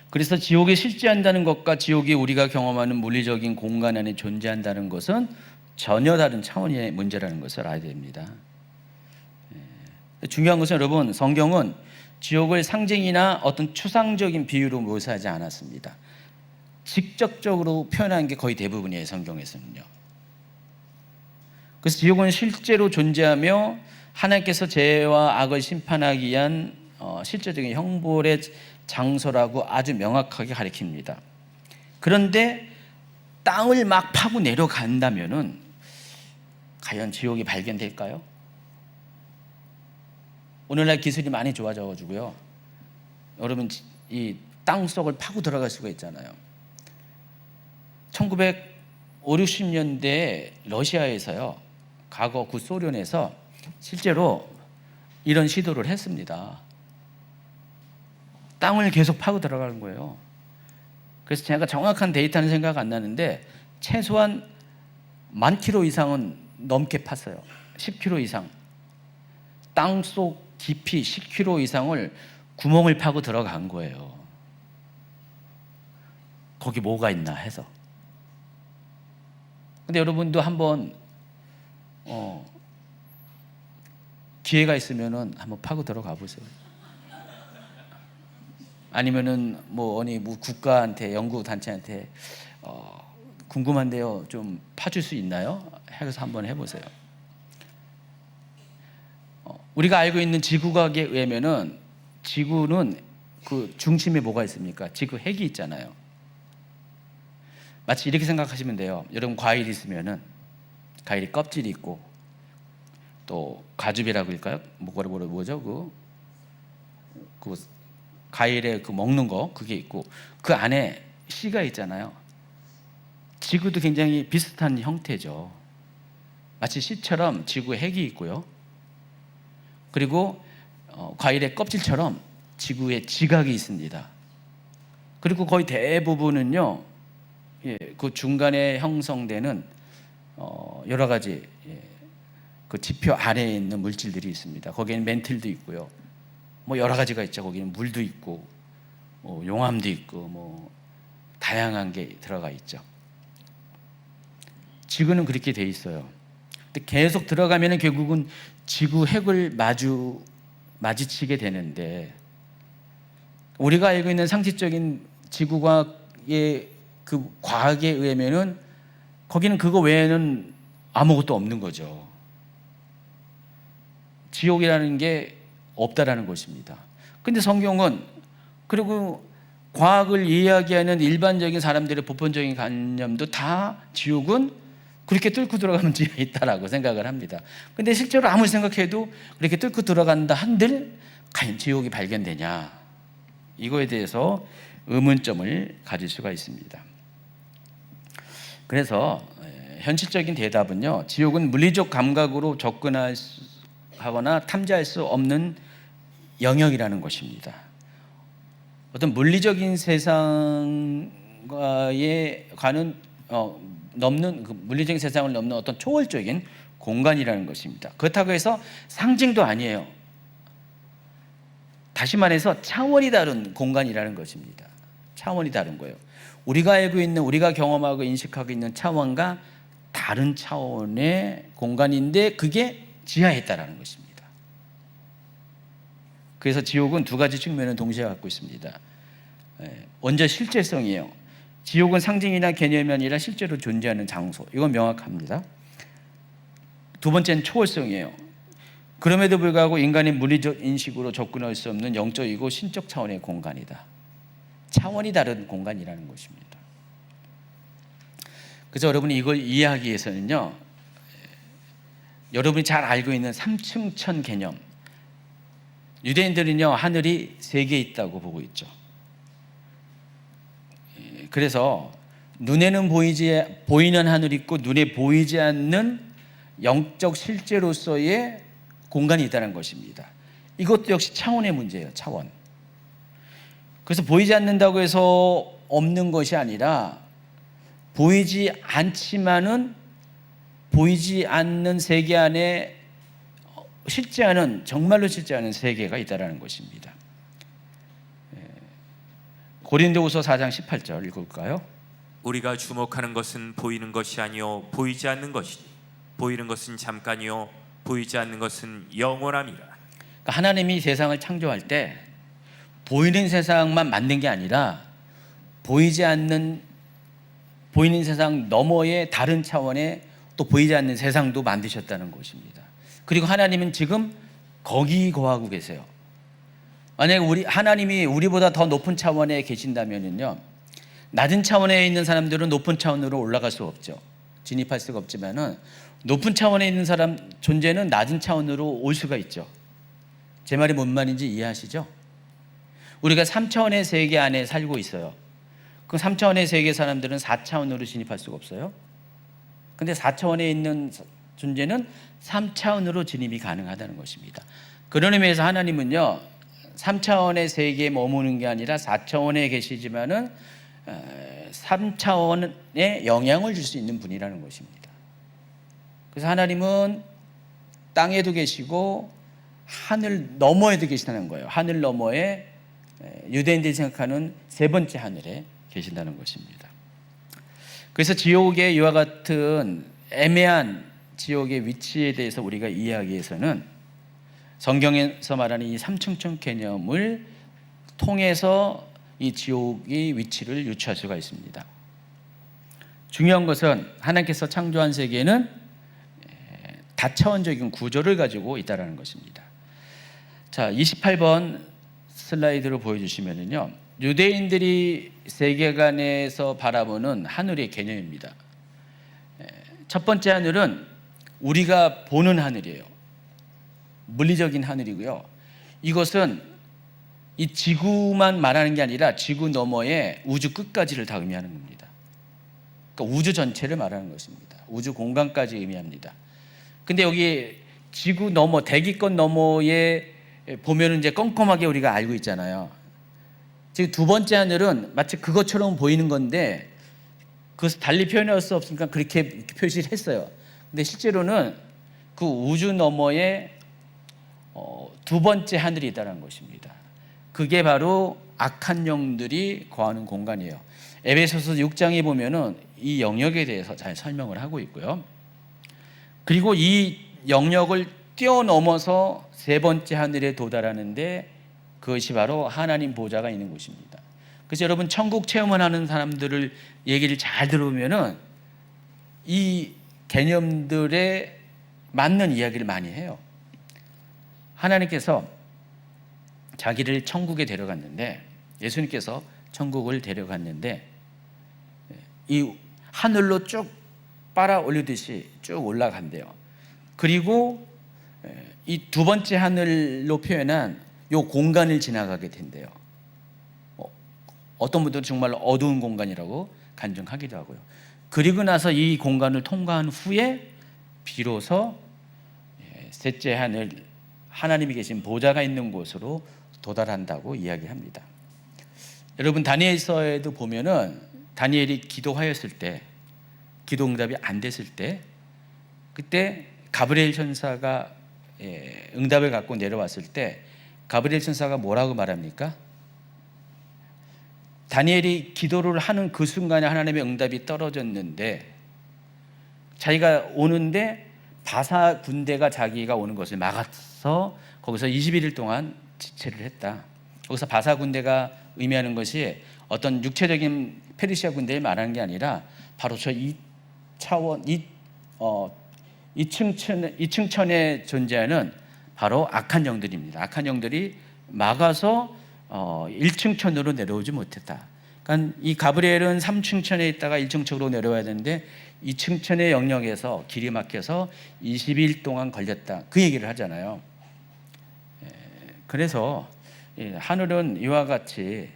그래서 지옥에 실제한다는 것과 지옥이 우리가 경험하는 물리적인 공간 안에 존재한다는 것은 전혀 다른 차원의 문제라는 것을 알아야 됩니다. 중요한 것은 여러분, 성경은 지옥을 상징이나 어떤 추상적인 비유로 묘사하지 않았습니다. 직접적으로 표현한 게 거의 대부분이에요, 성경에서는요. 그래서 지옥은 실제로 존재하며 하나님께서 죄와 악을 심판하기 위한 실제적인 형벌의 장소라고 아주 명확하게 가리킵니다. 그런데 땅을 막 파고 내려간다면은 과연 지옥이 발견될까요? 오늘날 기술이 많이 좋아져 가지고요, 여러분 이 땅속을 파고 들어갈 수가 있잖아요. 1950, 60년대에 러시아에서요, 과거 구소련에서 실제로 이런 시도를 했습니다. 땅을 계속 파고 들어가는 거예요. 그래서 제가 정확한 데이터는 생각 안 나는데 최소한 10,000km 이상은 넘게 팠어요. 10km 이상. 땅속 깊이 10km 이상을 구멍을 파고 들어간 거예요. 거기 뭐가 있나 해서. 근데 여러분도 한번 기회가 있으면은 한번 파고 들어가 보세요. 아니면은 뭐 어느 국가한테, 연구 단체한테 궁금한데요, 좀 파줄 수 있나요? 해서 한번 해보세요. 우리가 알고 있는 지구과학에 의하면은 지구는 그 중심에 뭐가 있습니까? 지구 핵이 있잖아요. 마치 이렇게 생각하시면 돼요. 여러분 과일이 있으면은 과일이 껍질이 있고 또 가죽이라고 할까요? 뭐죠? 그 과일에 그 먹는 거 그게 있고 그 안에 씨가 있잖아요. 지구도 굉장히 비슷한 형태죠. 마치 씨처럼 지구 핵이 있고요. 그리고 과일의 껍질처럼 지구에 지각이 있습니다. 그리고 거의 대부분은요, 그 중간에 형성되는 여러 가지 그 지표 아래에 있는 물질들이 있습니다. 거기에는 멘틸도 있고요, 뭐 여러 가지가 있죠. 거기는 물도 있고, 뭐 용암도 있고, 뭐 다양한 게 들어가 있죠. 지구는 그렇게 돼 있어요. 근데 계속 들어가면은 결국은 지구 핵을 마주치게 되는데, 우리가 알고 있는 상식적인 지구과학의 그 과학에 의하면은 거기는 그거 외에는 아무것도 없는 거죠. 지옥이라는 게 없다라는 것입니다. 근데 성경은, 그리고 과학을 이야기하는 일반적인 사람들의 보편적인 관념도 다 지옥은 그렇게 뚫고 들어가면 지옥이 있다라고 생각을 합니다. 근데 실제로 아무리 생각해도 그렇게 뚫고 들어간다 한들 과연 지옥이 발견되냐, 이거에 대해서 의문점을 가질 수가 있습니다. 그래서 현실적인 대답은요, 지옥은 물리적 감각으로 접근하거나 탐지할 수 없는 영역이라는 것입니다. 어떤 물리적인 세상과의 넘는, 그 물리적인 세상을 넘는 어떤 초월적인 공간이라는 것입니다. 그렇다고 해서 상징도 아니에요. 다시 말해서 차원이 다른 공간이라는 것입니다. 차원이 다른 거예요. 우리가 알고 있는, 우리가 경험하고 인식하고 있는 차원과 다른 차원의 공간인데 그게 지하에 있다는 것입니다. 그래서 지옥은 두 가지 측면을 동시에 갖고 있습니다. 먼저 실제성이에요. 지옥은 상징이나 개념이 아니라 실제로 존재하는 장소, 이건 명확합니다. 두 번째는 초월성이에요. 그럼에도 불구하고 인간의 물리적 인식으로 접근할 수 없는 영적이고 신적 차원의 공간이다. 차원이 다른 공간이라는 것입니다. 그래서 여러분이 이걸 이해하기 위해서는요, 여러분이 잘 알고 있는 삼층천 개념, 유대인들은요 하늘이 세 개 있다고 보고 있죠. 그래서 눈에는 보이는 하늘이 있고 눈에 보이지 않는 영적 실제로서의 공간이 있다는 것입니다. 이것도 역시 차원의 문제예요. 차원. 그래서 보이지 않는다고 해서 없는 것이 아니라 보이지 않지만은 보이지 않는 세계 안에 실제하는, 정말로 실제하는 세계가 있다는 것입니다. 고린도후서 4장 18절 읽을까요? 우리가 주목하는 것은 보이는 것이 아니요 보이지 않는 것이니 보이는 것은 잠깐이요 보이지 않는 것은 영원함이라. 그러니까 하나님이 세상을 창조할 때 보이는 세상만 만든 게 아니라 보이지 않는, 보이는 세상 너머의 다른 차원의 또 보이지 않는 세상도 만드셨다는 것입니다. 그리고 하나님은 지금 거기 거하고 계세요. 만약에 하나님이 우리보다 더 높은 차원에 계신다면요, 낮은 차원에 있는 사람들은 높은 차원으로 올라갈 수 없죠. 진입할 수가 없지만은 높은 차원에 있는 사람 존재는 낮은 차원으로 올 수가 있죠. 제 말이 뭔 말인지 이해하시죠? 우리가 3차원의 세계 안에 살고 있어요. 그 3차원의 세계 사람들은 4차원으로 진입할 수가 없어요. 근데 4차원에 있는 존재는 3차원으로 진입이 가능하다는 것입니다. 그런 의미에서 하나님은요, 3차원의 세계에 머무는 게 아니라 4차원에 계시지만은 3차원에 영향을 줄 수 있는 분이라는 것입니다. 그래서 하나님은 땅에도 계시고 하늘 너머에도 계시다는 거예요. 하늘 너머에, 유대인들이 생각하는 세 번째 하늘에 계신다는 것입니다. 그래서 지옥의 이와 같은 애매한 지옥의 위치에 대해서 우리가 이해하기 위해서는 성경에서 말하는 이 삼층천 개념을 통해서 이 지옥의 위치를 유추할 수가 있습니다. 중요한 것은 하나님께서 창조한 세계는 다차원적인 구조를 가지고 있다는 것입니다. 자, 28번 슬라이드를 보여주시면요, 유대인들이 세계관에서 바라보는 하늘의 개념입니다. 첫 번째 하늘은 우리가 보는 하늘이에요. 물리적인 하늘이고요. 이것은 이 지구만 말하는 게 아니라 지구 너머의 우주 끝까지를 다 의미하는 겁니다. 그러니까 우주 전체를 말하는 것입니다. 우주 공간까지 의미합니다. 근데 여기 지구 너머, 대기권 너머에 보면은 이제 껌껌하게 우리가 알고 있잖아요. 지금 두 번째 하늘은 마치 그것처럼 보이는 건데 그것을 달리 표현할 수 없으니까 그렇게 표시를 했어요. 근데 실제로는 그 우주 너머에 두 번째 하늘이 있다는 것입니다. 그게 바로 악한 영들이 거하는 공간이에요. 에베소서 6장에 보면은 이 영역에 대해서 잘 설명을 하고 있고요. 그리고 이 영역을 뛰어넘어서 세 번째 하늘에 도달하는데 그것이 바로 하나님 보좌가 있는 곳입니다. 그래서 여러분 천국 체험을 하는 사람들을 얘기를 잘 들어보면은 이 개념들에 맞는 이야기를 많이 해요. 하나님께서 자기를 천국에 데려갔는데, 예수님께서 천국을 데려갔는데 이 하늘로 쭉 빨아 올리듯이 쭉 올라간대요. 그리고 이 두 번째 하늘로 표현한 이 공간을 지나가게 된대요. 어떤 분들은 정말 어두운 공간이라고 간증하기도 하고요. 그리고 나서 이 공간을 통과한 후에 비로소 셋째 하늘, 하나님이 계신 보좌가 있는 곳으로 도달한다고 이야기합니다. 여러분 다니엘서에도 보면은 다니엘이 기도하였을 때, 기도 응답이 안 됐을 때, 그때 가브리엘 천사가 응답을 갖고 내려왔을 때 가브리엘 천사가 뭐라고 말합니까? 다니엘이 기도를 하는 그 순간에 하나님의 응답이 떨어졌는데 자기가 오는데 바사 군대가 자기가 오는 것을 막아서 거기서 21일 동안 지체를 했다. 거기서 바사 군대가 의미하는 것이 어떤 육체적인 페르시아 군대를 말하는 게 아니라 바로 저 2차원, 2층천에 존재하는 바로 악한 영들입니다. 악한 영들이 막아서 1층천으로 내려오지 못했다. 그러니까 이 가브리엘은 3층천에 있다가 1층천으로 내려와야 되는데 2층천의 영역에서 길이 막혀서 20일 동안 걸렸다. 그 얘기를 하잖아요. 그래서 하늘은 이와 같이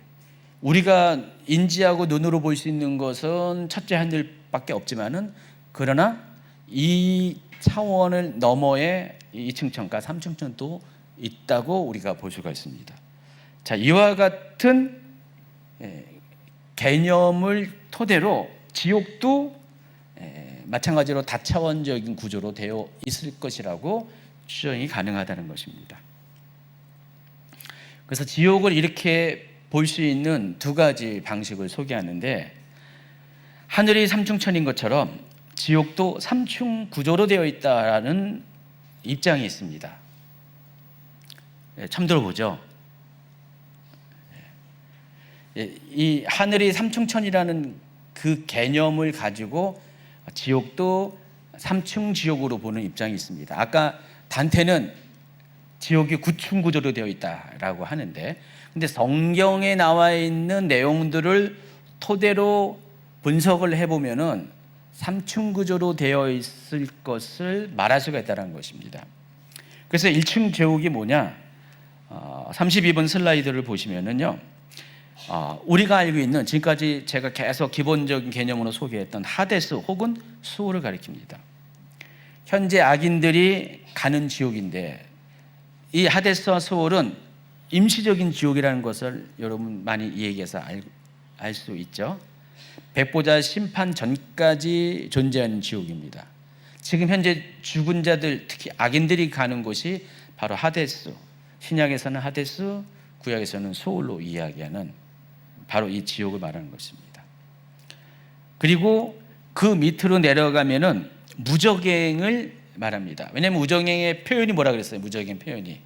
우리가 인지하고 눈으로 볼 수 있는 것은 첫째 하늘밖에 없지만은, 그러나 이 차원을 너머에 2층 천과 3층 천도 있다고 우리가 볼 수가 있습니다. 자, 이와 같은 개념을 토대로 지옥도 마찬가지로 다차원적인 구조로 되어 있을 것이라고 추정이 가능하다는 것입니다. 그래서 지옥을 이렇게 볼 수 있는 두 가지 방식을 소개하는데, 하늘이 삼층천인 것처럼 지옥도 삼층 구조로 되어 있다라는 입장이 있습니다. 처음 들어보죠? 이 하늘이 삼층천이라는 그 개념을 가지고 지옥도 삼층 지옥으로 보는 입장이 있습니다. 아까 단테는 지옥이 9층 구조로 되어 있다라고 하는데, 근데 성경에 나와 있는 내용들을 토대로 분석을 해보면은 3층 구조로 되어 있을 것을 말할 수가 있다는 것입니다. 그래서 1층 지옥이 뭐냐? 32번 슬라이드를 보시면은요, 우리가 알고 있는, 지금까지 제가 계속 기본적인 개념으로 소개했던 하데스 혹은 수호를 가리킵니다. 현재 악인들이 가는 지옥인데, 이 하데스와 수홀은 임시적인 지옥이라는 것을 여러분 많이 이 얘기해서 알 수 있죠. 백보자 심판 전까지 존재하는 지옥입니다. 지금 현재 죽은 자들, 특히 악인들이 가는 곳이 바로 하데스, 신약에서는 하데스, 구약에서는 수홀로 이야기하는 바로 이 지옥을 말하는 것입니다. 그리고 그 밑으로 내려가면은 무저갱을 말합니다. 왜냐하면 무저갱의 표현이 뭐라 그랬어요? 무저갱 표현이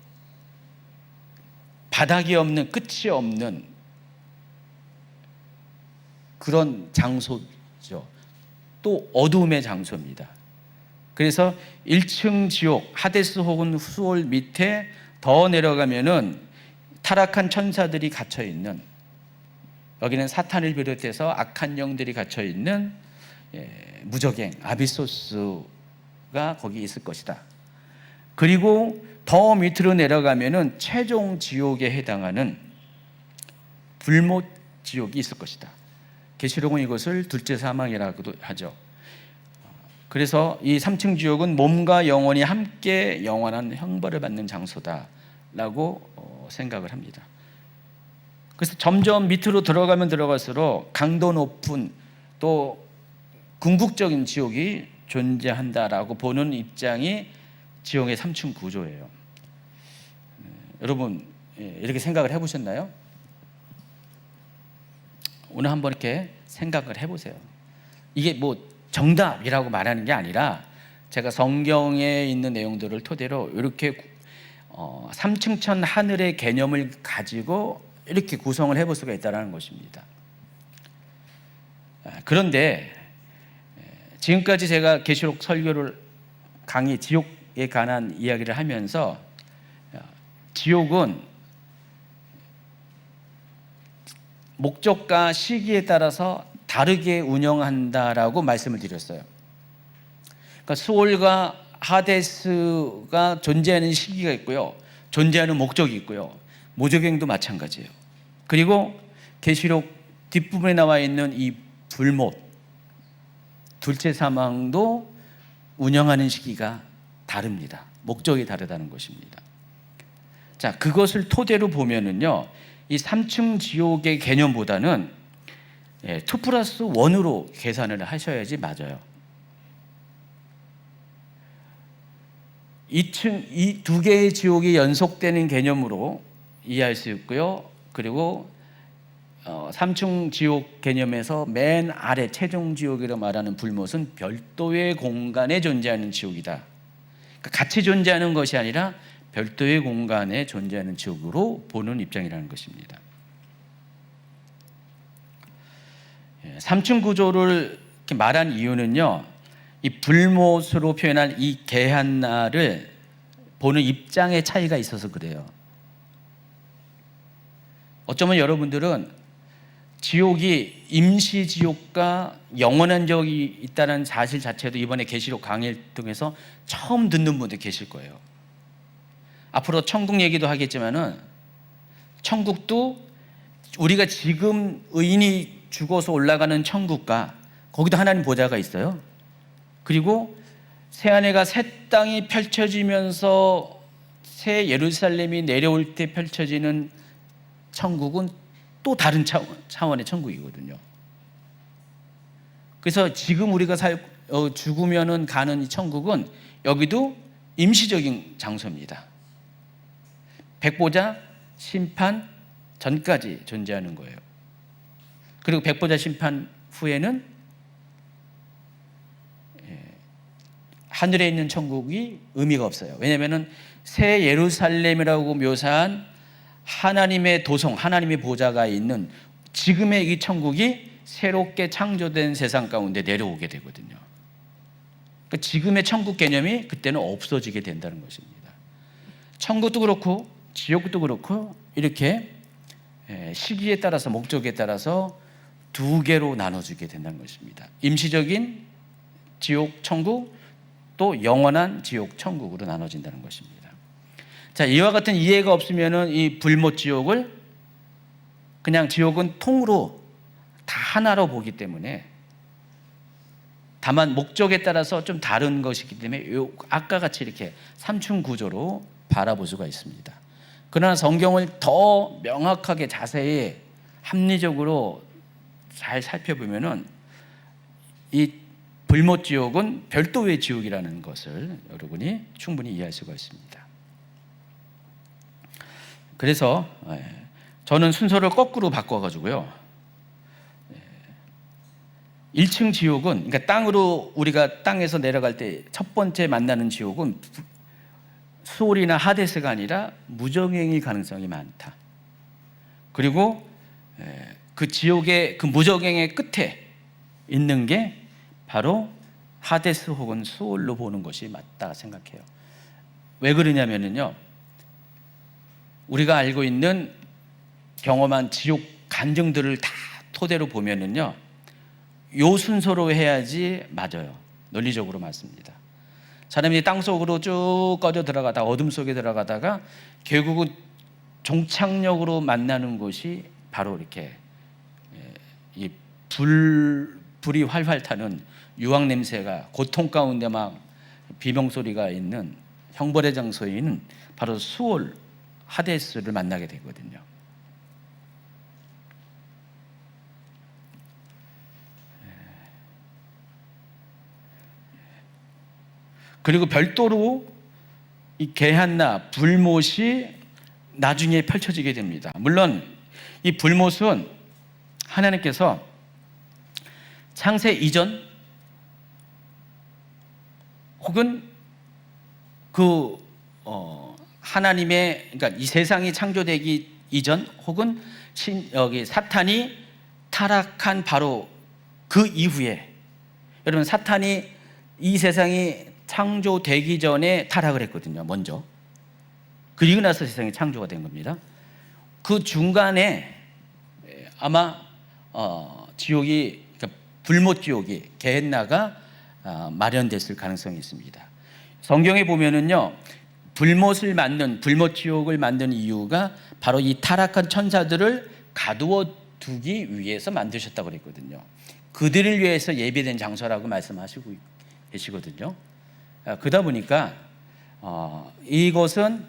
바닥이 없는, 끝이 없는 그런 장소죠. 또 어두움의 장소입니다. 그래서 1층 지옥, 하데스 혹은 수홀 밑에 더 내려가면은 타락한 천사들이 갇혀 있는, 여기는 사탄을 비롯해서 악한 영들이 갇혀 있는 무저갱, 아비소스가 거기 있을 것이다. 그리고 더 밑으로 내려가면은 최종 지옥에 해당하는 불못 지옥이 있을 것이다. 계시록은 이것을 둘째 사망이라고도 하죠. 그래서 이 3층 지옥은 몸과 영혼이 함께 영원한 형벌을 받는 장소다라고 생각을 합니다. 그래서 점점 밑으로 들어가면 들어갈수록 강도 높은 또 궁극적인 지옥이 존재한다라고 보는 입장이 지옥의 3층 구조예요. 여러분 이렇게 생각을 해보셨나요? 오늘 한번 이렇게 생각을 해보세요. 이게 뭐 정답이라고 말하는 게 아니라 제가 성경에 있는 내용들을 토대로 이렇게 3층천 하늘의 개념을 가지고 이렇게 구성을 해볼 수가 있다는 것입니다. 그런데 지금까지 제가 계시록 설교를 강의 지옥에 관한 이야기를 하면서 지옥은 목적과 시기에 따라서 다르게 운영한다라고 말씀을 드렸어요. 그러니까 수홀과 하데스가 존재하는 시기가 있고요, 존재하는 목적이 있고요, 무저갱도 마찬가지예요. 그리고 계시록 뒷부분에 나와 있는 이 불못, 둘째 사망도 운영하는 시기가 다릅니다. 목적이 다르다는 것입니다. 자, 그것을 토대로 보면은요, 이 3층 지옥의 개념보다는 2+1으로 계산을 하셔야지 맞아요. 2층, 이 두 개의 지옥이 연속되는 개념으로 이해할 수 있고요. 그리고 3층 지옥 개념에서 맨 아래 최종 지옥이라고 말하는 불못은 별도의 공간에 존재하는 지옥이다. 그러니까 같이 존재하는 것이 아니라 별도의 공간에 존재하는 지옥으로 보는 입장이라는 것입니다. 3층 구조를 이렇게 말한 이유는요, 이 불못으로 표현한 이 게한나를 보는 입장의 차이가 있어서 그래요. 어쩌면 여러분들은 지옥이 임시 지옥과 영원한 지옥이 있다는 사실 자체도 이번에 계시록 강의를 통해서 처음 듣는 분들 계실 거예요. 앞으로 천국 얘기도 하겠지만은 천국도 우리가 지금 의인이 죽어서 올라가는 천국과 거기도 하나님 보좌가 있어요. 그리고 새하늘과 새 땅이 펼쳐지면서 새 예루살렘이 내려올 때 펼쳐지는 천국은 또 다른 차원의 천국이거든요. 그래서 지금 우리가 죽으면은 가는 이 천국은 여기도 임시적인 장소입니다. 백보자 심판 전까지 존재하는 거예요. 그리고 백보자 심판 후에는 하늘에 있는 천국이 의미가 없어요. 왜냐하면 새 예루살렘이라고 묘사한 하나님의 도성, 하나님의 보좌가 있는 지금의 이 천국이 새롭게 창조된 세상 가운데 내려오게 되거든요. 그러니까 지금의 천국 개념이 그때는 없어지게 된다는 것입니다. 천국도 그렇고 지옥도 그렇고 이렇게 시기에 따라서 목적에 따라서 두 개로 나눠지게 된다는 것입니다. 임시적인 지옥, 천국, 또 영원한 지옥, 천국으로 나눠진다는 것입니다. 자, 이와 같은 이해가 없으면은 이 불못 지옥을 그냥 지옥은 통으로 다 하나로 보기 때문에, 다만 목적에 따라서 좀 다른 것이기 때문에 아까 같이 이렇게 삼층 구조로 바라볼 수가 있습니다. 그러나 성경을 더 명확하게 자세히 합리적으로 잘 살펴보면은 이 불못 지옥은 별도의 지옥이라는 것을 여러분이 충분히 이해할 수가 있습니다. 그래서 저는 순서를 거꾸로 바꿔가지고요, 1층 지옥은, 그러니까 땅으로 우리가 땅에서 내려갈 때 첫 번째 만나는 지옥은 수올이나 하데스가 아니라 무정행일 가능성이 많다. 그리고 그 지옥의 그 무정행의 끝에 있는 게 바로 하데스 혹은 수올로 보는 것이 맞다 생각해요. 왜 그러냐면요, 우리가 알고 있는 경험한 지옥 간증들을 다 토대로 보면은요, 요 순서로 해야지 맞아요. 논리적으로 맞습니다. 사람이 땅 속으로 쭉 꺼져 들어가다 어둠 속에 들어가다가 결국은 종착역으로 만나는 곳이 바로 이렇게 이 불이 활활 타는 유황 냄새가 고통 가운데 막 비명 소리가 있는 형벌의 장소에 있는 바로 수올, 하데스를 만나게 되거든요. 그리고 별도로 이 게한나, 불못이 나중에 펼쳐지게 됩니다. 물론 이 불못은 하나님께서 창세 이전 혹은 하나님의, 그러니까 이 세상이 창조되기 이전 혹은 여기 사탄이 타락한 바로 그 이후에, 여러분 사탄이 이 세상이 창조되기 전에 타락을 했거든요. 먼저. 그리고 나서 세상이 창조가 된 겁니다. 그 중간에 아마 지옥이, 그러니까 불못 지옥이, 게헨나가 마련됐을 가능성이 있습니다. 성경에 보면은요, 불못 지옥을 만든 이유가 바로 이 타락한 천사들을 가두어 두기 위해서 만드셨다고 그랬거든요. 그들을 위해서 예비된 장소라고 말씀하시고 계시거든요. 그러다 보니까 이것은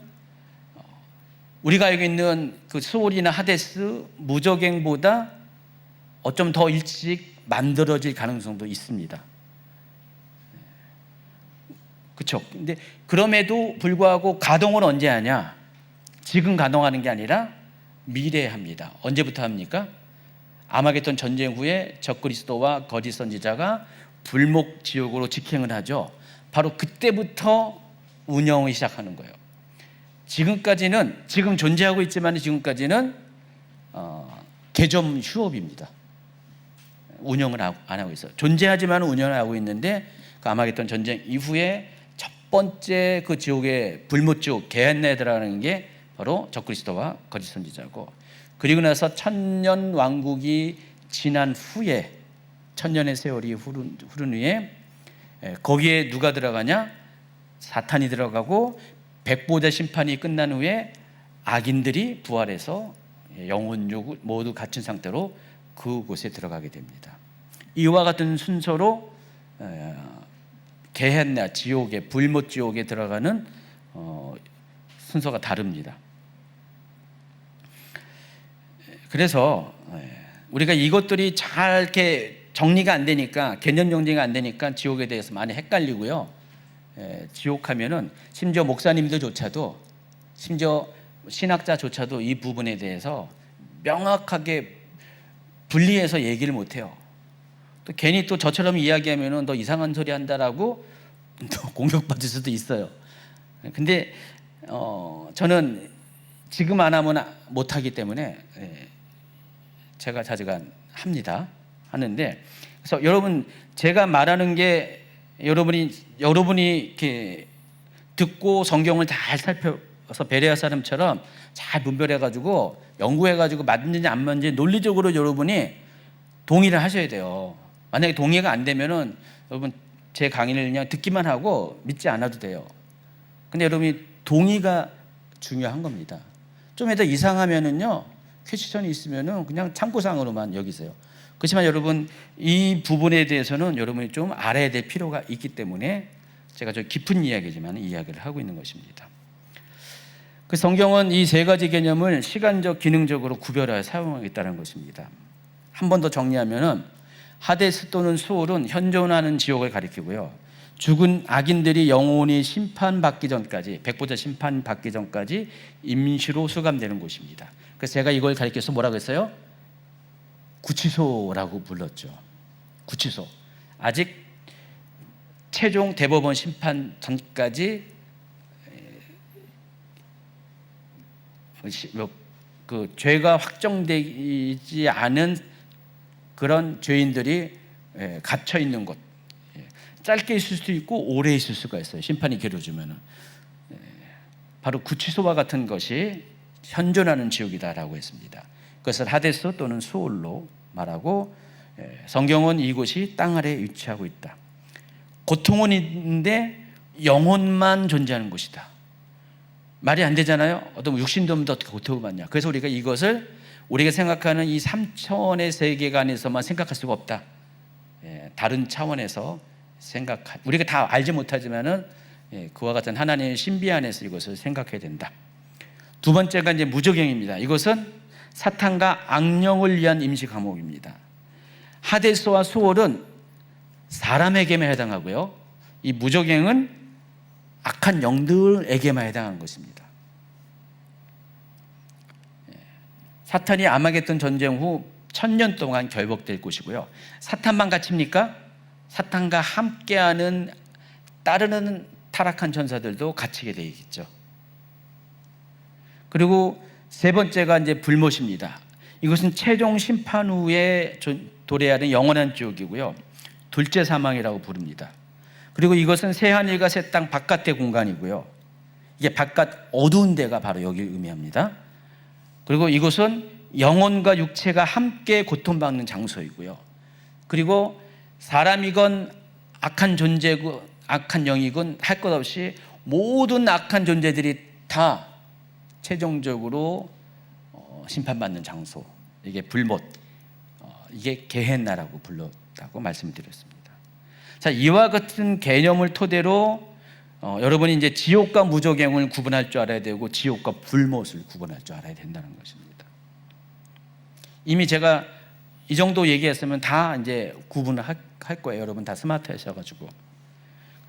우리가 알고 있는 그 수올이나 하데스, 무저갱보다 어쩜 더 일찍 만들어질 가능성도 있습니다. 그렇죠. 근데 그럼에도 불구하고 가동을 언제 하냐? 지금 가동하는 게 아니라 미래에 합니다. 언제부터 합니까? 아마겟돈 전쟁 후에 적그리스도와 거짓 선지자가 불목 지옥으로 직행을 하죠. 바로 그때부터 운영을 시작하는 거예요. 지금까지는, 지금 존재하고 있지만 지금까지는 개점 휴업입니다. 운영을 안 하고 있어요. 존재하지만 운영을 하고 있는데, 그 아마겟돈 전쟁 이후에 첫 번째 그 지옥의 불못 지옥 게헨나에 들어가는 게 바로 적그리스도와 거짓 선지자고, 그리고 나서 천년 왕국이 지난 후에, 천년의 세월이 흐른 후에 거기에 누가 들어가냐? 사탄이 들어가고 백보자 심판이 끝난 후에 악인들이 부활해서 영혼, 육 모두 갇힌 상태로 그곳에 들어가게 됩니다. 이와 같은 순서로 게헨나 지옥에, 불못 지옥에 들어가는 순서가 다릅니다. 그래서 우리가 이것들이 잘 이렇게 정리가 안 되니까, 개념 정리가 안 되니까 지옥에 대해서 많이 헷갈리고요. 지옥하면은 심지어 목사님들조차도, 심지어 신학자조차도 이 부분에 대해서 명확하게 분리해서 얘기를 못해요. 또 괜히 또 저처럼 이야기하면은 너 이상한 소리 한다라고 또 공격받을 수도 있어요. 근데 저는 지금 안 하면 못하기 때문에 제가 자주간 하는데, 그래서 여러분, 제가 말하는 게 여러분이 이렇게 듣고 성경을 잘 살펴서 베레아 사람처럼 잘 분별해가지고 연구해가지고 맞는지 안 맞는지 논리적으로 여러분이 동의를 하셔야 돼요. 만약에 동의가 안 되면은 여러분 제 강의를 그냥 듣기만 하고 믿지 않아도 돼요. 근데 여러분이 동의가 중요한 겁니다. 좀 더 이상하면은요, 퀘스천이 있으면은 그냥 참고사항으로만 여기세요. 그렇지만 여러분, 이 부분에 대해서는 여러분이 좀 알아야 될 필요가 있기 때문에 제가 좀 깊은 이야기지만 이야기를 하고 있는 것입니다. 그 성경은 이 세 가지 개념을 시간적, 기능적으로 구별하여 사용하겠다는 것입니다. 한 번 더 정리하면은 하데스 또는 수올은 현존하는 지옥을 가리키고요. 죽은 악인들이 영원히 심판받기 전까지, 백보자 심판받기 전까지 임시로 수감되는 곳입니다. 그래서 제가 이걸 가리켜서 뭐라고 했어요? 구치소라고 불렀죠. 구치소. 아직 최종 대법원 심판 전까지 그 죄가 확정되지 않은 그런 죄인들이 갇혀 있는 곳. 짧게 있을 수도 있고 오래 있을 수가 있어요. 심판이 길어지면은. 바로 구치소와 같은 것이 현존하는 지옥이다라고 했습니다. 그것을 하데스 또는 수올로 말하고, 성경은 이곳이 땅 아래에 위치하고 있다. 고통은 있는데 영혼만 존재하는 곳이다. 말이 안 되잖아요. 어떤 육신도 없는데 어떻게 고통을 받냐. 그래서 우리가 이것을 우리가 생각하는 이 3차원의 세계관에서만 생각할 수가 없다. 다른 차원에서 우리가 다 알지 못하지만은 그와 같은 하나님의 신비 안에서 이것을 생각해야 된다. 두 번째가 이제 무저갱입니다. 이것은 사탄과 악령을 위한 임시 감옥입니다. 하데스와 수올은 사람에게만 해당하고요. 이 무저갱은 악한 영들에게만 해당하는 것입니다. 사탄이 아마겟돈 전쟁 후 1000년 동안 결복될 곳이고요. 사탄만 갇힙니까? 사탄과 함께하는 따르는 타락한 천사들도 갇히게 되어 있겠죠. 그리고 세 번째가 이제 불못입니다. 이것은 최종 심판 후에 도래하는 영원한 지옥이고요. 둘째 사망이라고 부릅니다. 그리고 이것은 새 하늘과 새 땅 바깥의 공간이고요. 이게 바깥 어두운 데가 바로 여기를 의미합니다. 그리고 이곳은 영혼과 육체가 함께 고통받는 장소이고요. 그리고 사람이건 악한 존재고 악한 영이건 할 것 없이 모든 악한 존재들이 다 최종적으로 심판받는 장소, 이게 불못, 이게 게헨나라고 불렀다고 말씀드렸습니다. 자, 이와 같은 개념을 토대로 여러분이 이제 지옥과 무저갱을 구분할 줄 알아야 되고 지옥과 불못을 구분할 줄 알아야 된다는 것입니다. 이미 제가 이 정도 얘기했으면 다 이제 구분을 할 거예요. 여러분 다 스마트하셔가지고.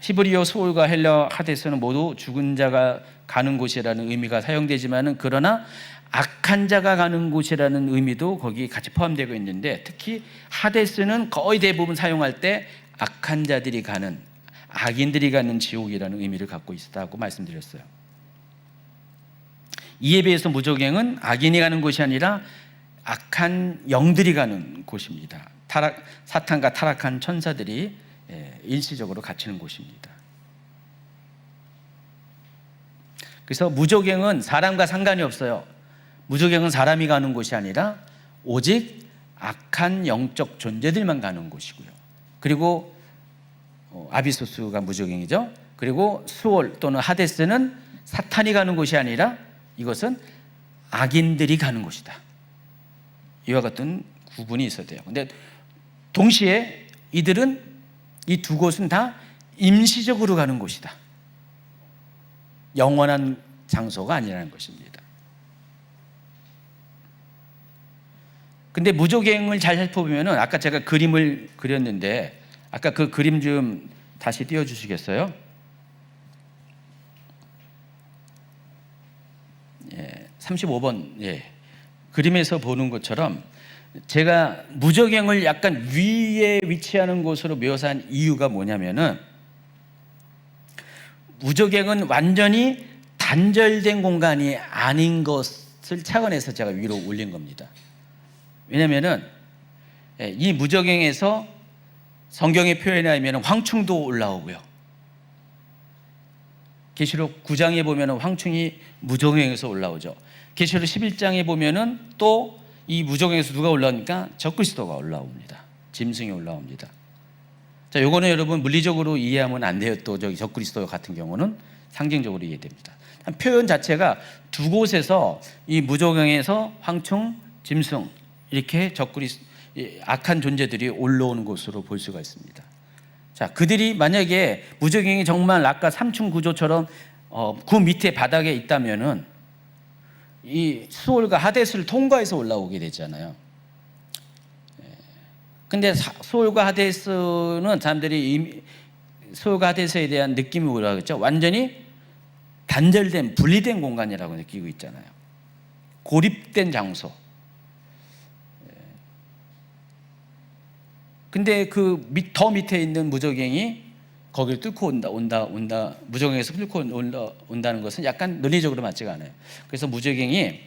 히브리어 수올과 헬라 하데스는 모두 죽은 자가 가는 곳이라는 의미가 사용되지만은, 그러나 악한 자가 가는 곳이라는 의미도 거기 같이 포함되고 있는데, 특히 하데스는 거의 대부분 사용할 때 악한 자들이 가는, 악인들이 가는 지옥이라는 의미를 갖고 있다고 말씀드렸어요. 이에 비해서 무저갱은 악인이 가는 곳이 아니라 악한 영들이 가는 곳입니다. 사탄과 타락한 천사들이 일시적으로 갇히는 곳입니다. 그래서 무저갱은 사람과 상관이 없어요. 무저갱은 사람이 가는 곳이 아니라 오직 악한 영적 존재들만 가는 곳이고요. 그리고 아비소스가 무저갱이죠. 그리고 수올 또는 하데스는 사탄이 가는 곳이 아니라 이것은 악인들이 가는 곳이다. 이와 같은 구분이 있어야 돼요. 근데 동시에 이들은 이 두 곳은 다 임시적으로 가는 곳이다. 영원한 장소가 아니라는 것입니다. 근데 무적행을 잘 살펴보면 아까 제가 그림을 그렸는데 아까 그 그림 좀 다시 띄워주시겠어요? 예, 35번 예. 그림에서 보는 것처럼 제가 무적행을 약간 위에 위치하는 곳으로 묘사한 이유가 뭐냐면은 무적행은 완전히 단절된 공간이 아닌 것을 착안해서 제가 위로 올린 겁니다. 왜냐면은 이 무적행에서 성경의 표현에 의하면 황충도 올라오고요. 계시록 9장에 보면 황충이 무적행에서 올라오죠. 계시록 11장에 보면은 또 이 무적행에서 누가 올라오니까 적그리스도가 올라옵니다. 짐승이 올라옵니다. 자, 요거는 여러분 물리적으로 이해하면 안 돼요. 또 저기 적그리스도 같은 경우는 상징적으로 이해됩니다. 표현 자체가 두 곳에서 이 무적행에서 황충, 짐승 이렇게 악한 존재들이 올라오는 곳으로 볼 수가 있습니다. 자, 그들이 만약에 무적행이 정말 아까 3층 구조처럼 그 밑에 바닥에 있다면은 이 수올과 하데스를 통과해서 올라오게 되잖아요. 근데 수올과 하데스는 사람들이 수올과 하데스에 대한 느낌이 뭐라고 했죠? 완전히 단절된, 분리된 공간이라고 느끼고 있잖아요. 고립된 장소. 근데 그 더 밑에 있는 무적행이 거기를 뚫고 온다. 무적행에서 뚫고 온다는 것은 약간 논리적으로 맞지가 않아요. 그래서 무적행이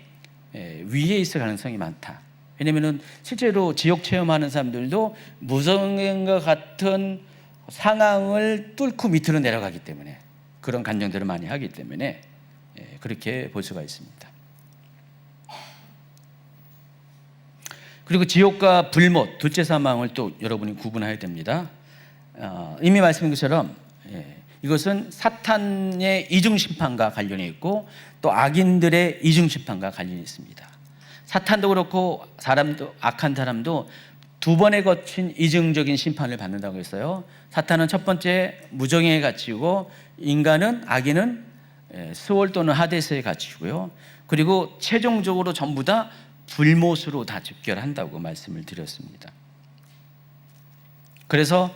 위에 있을 가능성이 많다. 왜냐면은 실제로 지옥 체험하는 사람들도 무적행과 같은 상황을 뚫고 밑으로 내려가기 때문에 그런 간증들을 많이 하기 때문에 그렇게 볼 수가 있습니다. 그리고 지옥과 불못, 둘째 사망을 또 여러분이 구분해야 됩니다. 이미 말씀드린 것처럼 이것은 사탄의 이중심판과 관련이 있고 또 악인들의 이중심판과 관련이 있습니다. 사탄도 그렇고 사람도, 악한 사람도 두 번에 거친 이중적인 심판을 받는다고 했어요. 사탄은 첫 번째 무정에 갇히고 인간은, 악인은 스올 또는 하데스에 갇히고요. 그리고 최종적으로 전부 다 불못으로 다 집결한다고 말씀을 드렸습니다. 그래서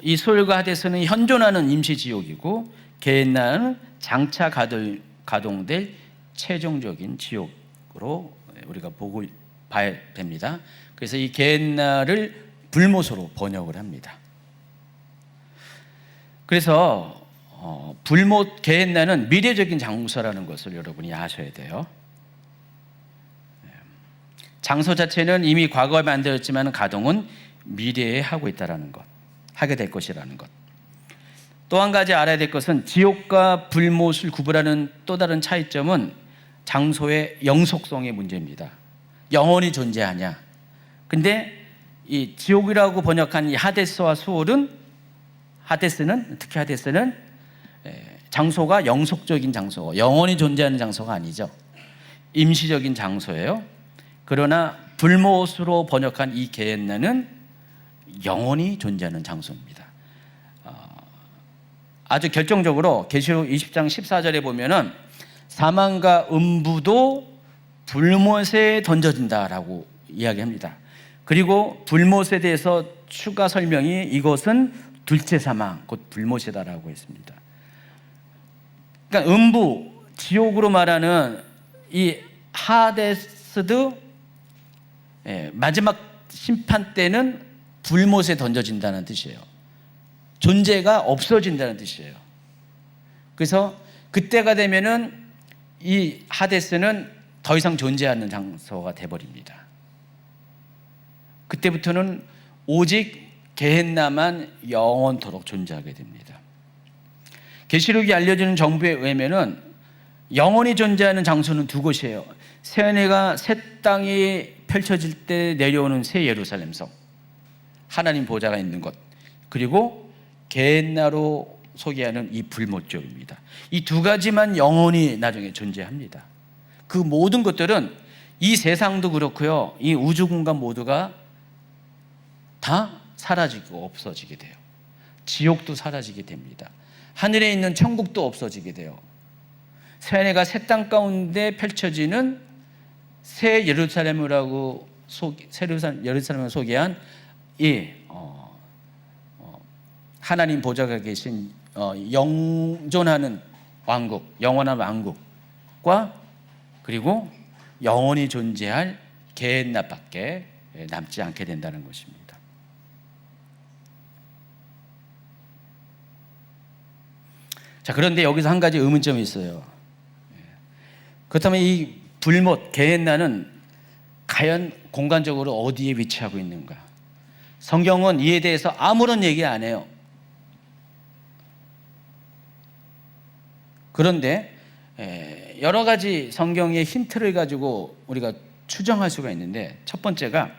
이 소울과 하데스는 현존하는 임시지옥이고 게헨나는 장차 가동될 최종적인 지옥으로 우리가 봐야 됩니다. 그래서 이 게헨나를 불못으로 번역을 합니다. 그래서 불못 게헨나는 미래적인 장소라는 것을 여러분이 아셔야 돼요. 장소 자체는 이미 과거에 만들었지만 가동은 미래에 하고 있다는 것, 하게 될 것이라는 것. 또 한 가지 알아야 될 것은 지옥과 불못을 구분하는 또 다른 차이점은 장소의 영속성의 문제입니다. 영원히 존재하냐. 근데 이 지옥이라고 번역한 이 하데스와 수올은 특히 하데스는 장소가 영속적인 장소, 영원히 존재하는 장소가 아니죠. 임시적인 장소예요. 그러나 불못으로 번역한 이 게헨나는 영원히 존재하는 장소입니다. 아주 결정적으로 계시록 20장 14절에 보면은 사망과 음부도 불못에 던져진다라고 이야기합니다. 그리고 불못에 대해서 추가 설명이 이것은 둘째 사망, 곧 불못이다라고 했습니다. 그러니까 음부, 지옥으로 말하는 이 하데스도 마지막 심판 때는 불못에 던져진다는 뜻이에요. 존재가 없어진다는 뜻이에요. 그래서 그때가 되면은 이 하데스는 더 이상 존재하는 장소가 돼버립니다. 그때부터는 오직 게헨나만 영원토록 존재하게 됩니다. 계시록이 알려주는 정보에 의하면은 영원히 존재하는 장소는 두 곳이에요. 새하늘과 새 땅이 펼쳐질 때 내려오는 새 예루살렘 성, 하나님 보좌가 있는 것, 그리고 게헨나로 소개하는 이 불못 지옥입니다. 이 두 가지만 영원히 나중에 존재합니다. 그 모든 것들은 이 세상도 그렇고요. 이 우주 공간 모두가 다 사라지고 없어지게 돼요. 지옥도 사라지게 됩니다. 하늘에 있는 천국도 없어지게 돼요. 새하늘과 새 땅 가운데 펼쳐지는 새 예루살렘이라고 예루살렘을 소개한 이 하나님 보좌가 계신 영존하는 왕국, 영원한 왕국과 그리고 영원히 존재할 게헨나밖에 남지 않게 된다는 것입니다. 자, 그런데 여기서 한 가지 의문점이 있어요. 그렇다면 이 불못 게헨나는 과연 공간적으로 어디에 위치하고 있는가? 성경은 이에 대해서 아무런 얘기 안 해요. 그런데 여러 가지 성경의 힌트를 가지고 우리가 추정할 수가 있는데, 첫 번째가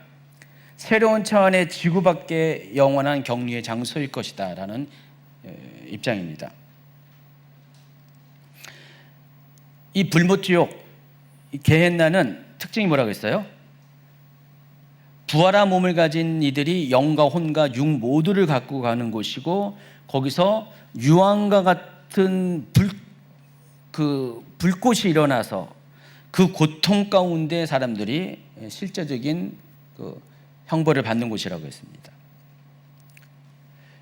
새로운 차원의 지구 밖의 영원한 격리의 장소일 것이다 라는 입장입니다. 이 불못지옥 게헨나는 특징이 뭐라고 했어요? 부활한 몸을 가진 이들이 영과 혼과 육 모두를 갖고 가는 곳이고, 거기서 유황과 같은 불꽃이 일어나서 그 고통 가운데 사람들이 실제적인 그 형벌을 받는 곳이라고 했습니다.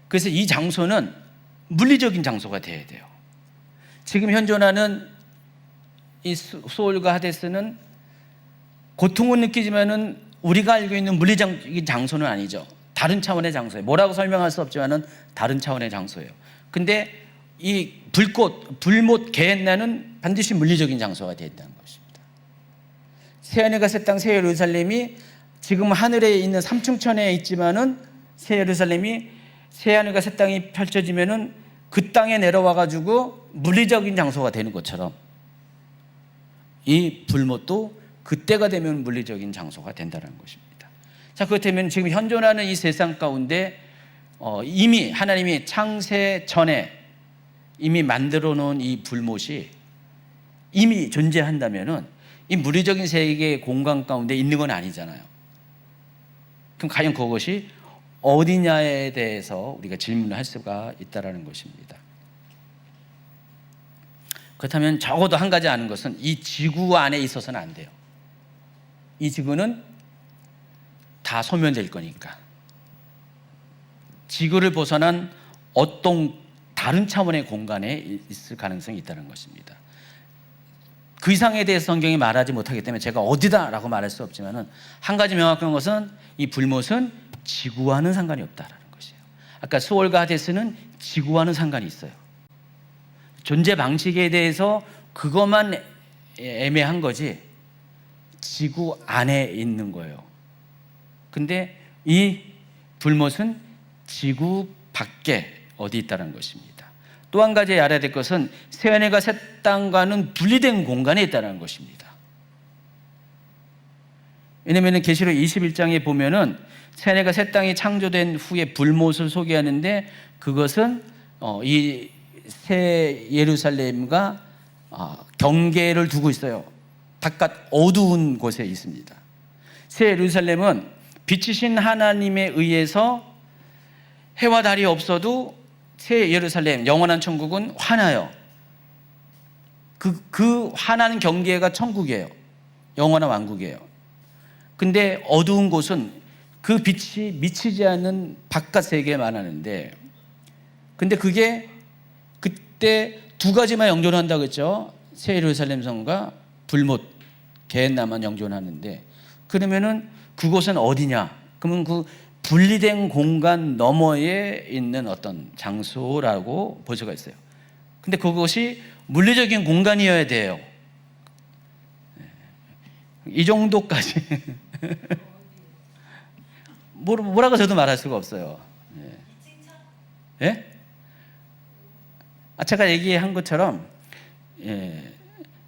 그래서 이 장소는 물리적인 장소가 되어야 돼요. 지금 현존하는 이 소울과 하데스는 고통을 느끼지만은 우리가 알고 있는 물리적인 장소는 아니죠. 다른 차원의 장소예요. 뭐라고 설명할 수 없지만은 다른 차원의 장소예요. 근데 이 불못 게헨나는 반드시 물리적인 장소가 되어야 된다는 것입니다. 새하늘과 새 땅 새 예루살렘이 지금 하늘에 있는 삼층천에 있지만은 새 예루살렘이 새하늘과 새 땅이 펼쳐지면은 그 땅에 내려와 가지고 물리적인 장소가 되는 것처럼 이 불못도 그때가 되면 물리적인 장소가 된다는 것입니다. 자, 그렇다면 지금 현존하는 이 세상 가운데 이미 하나님이 창세 전에 이미 만들어 놓은 이 불못이 이미 존재한다면은 이 물리적인 세계의 공간 가운데 있는 건 아니잖아요. 그럼 과연 그것이 어디냐에 대해서 우리가 질문을 할 수가 있다는 것입니다. 그렇다면 적어도 한 가지 아는 것은 이 지구 안에 있어서는 안 돼요. 이 지구는 다 소멸될 거니까. 지구를 벗어난 어떤 다른 차원의 공간에 있을 가능성이 있다는 것입니다. 그 이상에 대해서 성경이 말하지 못하기 때문에 제가 어디다라고 말할 수 없지만 한 가지 명확한 것은 이 불못은 지구와는 상관이 없다는 것이에요. 아까 소울과 하데스는 지구와는 상관이 있어요. 존재 방식에 대해서 그것만 애매한 거지 지구 안에 있는 거예요. 근데 이 불못은 지구 밖에 어디 있다는 것입니다. 또 한 가지 알아야 될 것은 새하늘과 새 땅과는 분리된 공간에 있다는 것입니다. 왜냐하면 계시록 21장에 보면은 새하늘과 새 땅이 창조된 후에 불못을 소개하는데 그것은 이 새 예루살렘과 경계를 두고 있어요. 바깥 어두운 곳에 있습니다. 새 예루살렘은 빛이신 하나님에 의해서 해와 달이 없어도 새 예루살렘 영원한 천국은 환하요. 그 환한 경계가 천국이에요. 영원한 왕국이에요. 근데 어두운 곳은 그 빛이 미치지 않는 바깥 세계에 말하는데, 근데 그게 그때 두 가지만 영존한다고 했죠. 새 예루살렘 성과 불못 게헨나만 영존하는데, 그러면은 그곳은 어디냐? 그러면 그 분리된 공간 너머에 있는 어떤 장소라고 볼 수가 있어요. 근데 그것이 물리적인 공간이어야 돼요. 이 정도까지 뭐라고 저도 말할 수가 없어요. 예? 제가 얘기한 것처럼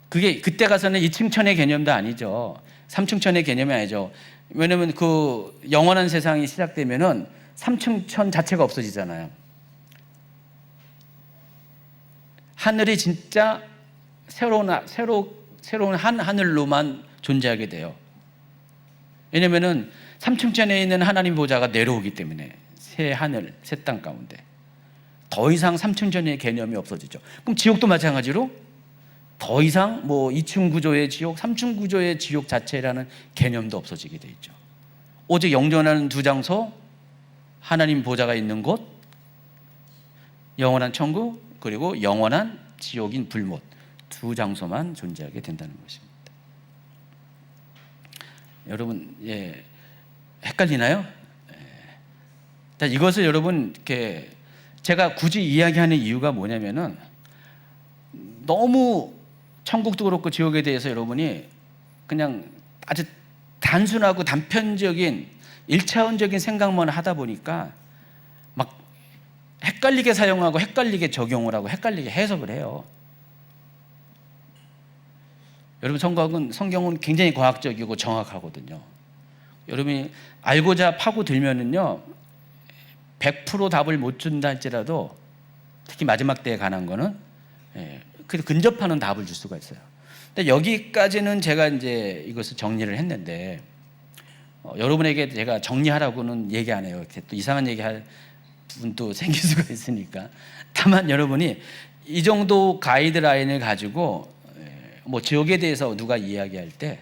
그게 그때 가서는 2층천의 개념도 아니죠. 3층천의 개념이 아니죠. 왜냐하면 그 영원한 세상이 시작되면은 3층천 자체가 없어지잖아요. 하늘이 진짜 새로운 한 하늘로만 존재하게 돼요. 왜냐면은 3층전에 있는 하나님 보좌가 내려오기 때문에 새 하늘, 새 땅 가운데 더 이상 3층전의 개념이 없어지죠. 그럼 지옥도 마찬가지로 더 이상 뭐 2층 구조의 지옥, 3층 구조의 지옥 자체라는 개념도 없어지게 돼 있죠. 오직 영존하는 두 장소, 하나님 보좌가 있는 곳, 영원한 천국, 그리고 영원한 지옥인 불못, 두 장소만 존재하게 된다는 것입니다. 여러분, 헷갈리나요? 이것을 여러분 이렇게 제가 굳이 이야기하는 이유가 뭐냐면은 너무 천국도 그렇고 지옥에 대해서 여러분이 그냥 아주 단순하고 단편적인 1차원적인 생각만 하다 보니까 막 헷갈리게 사용하고 헷갈리게 적용을 하고 헷갈리게 해석을 해요. 여러분, 성경은 굉장히 과학적이고 정확하거든요. 여러분이 알고자 파고들면은요 100% 답을 못 준다 할지라도 특히 마지막 때에 관한 거는 그래도 근접하는 답을 줄 수가 있어요. 근데 여기까지는 제가 이제 이것을 정리를 했는데 여러분에게 제가 정리하라고는 얘기 안 해요. 이렇게 또 이상한 얘기할 분도 생길 수가 있으니까. 다만 여러분이 이 정도 가이드라인을 가지고 뭐 지옥에 대해서 누가 이야기할 때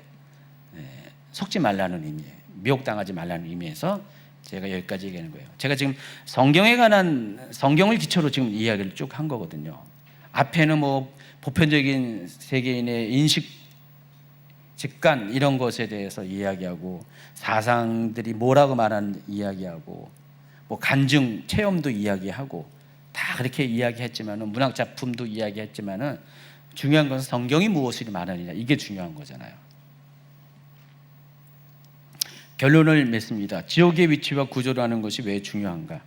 속지 말라는 의미, 미혹당하지 말라는 의미에서 제가 여기까지 얘기하는 거예요. 제가 지금 성경에 관한 성경을 기초로 지금 이야기를 쭉 한 거거든요. 앞에는 뭐 보편적인 세계인의 인식, 직관 이런 것에 대해서 이야기하고 사상들이 뭐라고 말하는 이야기하고 뭐 간증, 체험도 이야기하고 다 그렇게 이야기했지만은 문학 작품도 이야기했지만은 중요한 것은 성경이 무엇을 말하느냐, 이게 중요한 거잖아요. 결론을 맺습니다. 지옥의 위치와 구조라는 것이 왜 중요한가?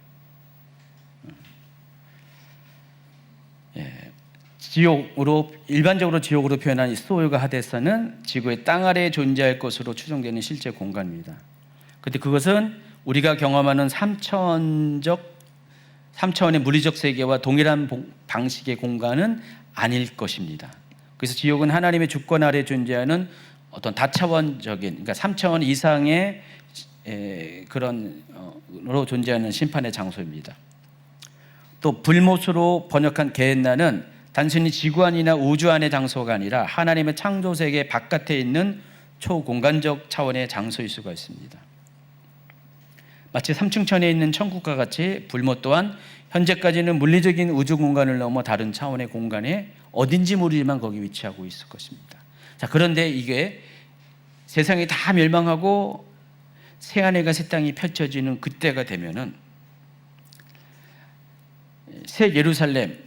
지옥으로 일반적으로 지옥으로 표현한 이 소요가 하데스는 지구의 땅 아래에 존재할 것으로 추정되는 실제 공간입니다. 그런데 그것은 우리가 경험하는 3차원의 물리적 세계와 동일한 방식의 공간은 아닐 것입니다. 그래서 지옥은 하나님의 주권 아래 존재하는 어떤 다차원적인, 그러니까 3차원 이상의 그런으로 존재하는 심판의 장소입니다. 또 불못으로 번역한 게헨나는 단순히 지구 안이나 우주 안의 장소가 아니라 하나님의 창조 세계 바깥에 있는 초공간적 차원의 장소일 수가 있습니다. 마치 3층천에 있는 천국과 같이 불못 또한 현재까지는 물리적인 우주 공간을 넘어 다른 차원의 공간에 어딘지 모르지만 거기 위치하고 있을 것입니다. 자, 그런데 이게 세상이 다 멸망하고 새하늘과 새 땅이 펼쳐지는 그때가 되면은 새 예루살렘,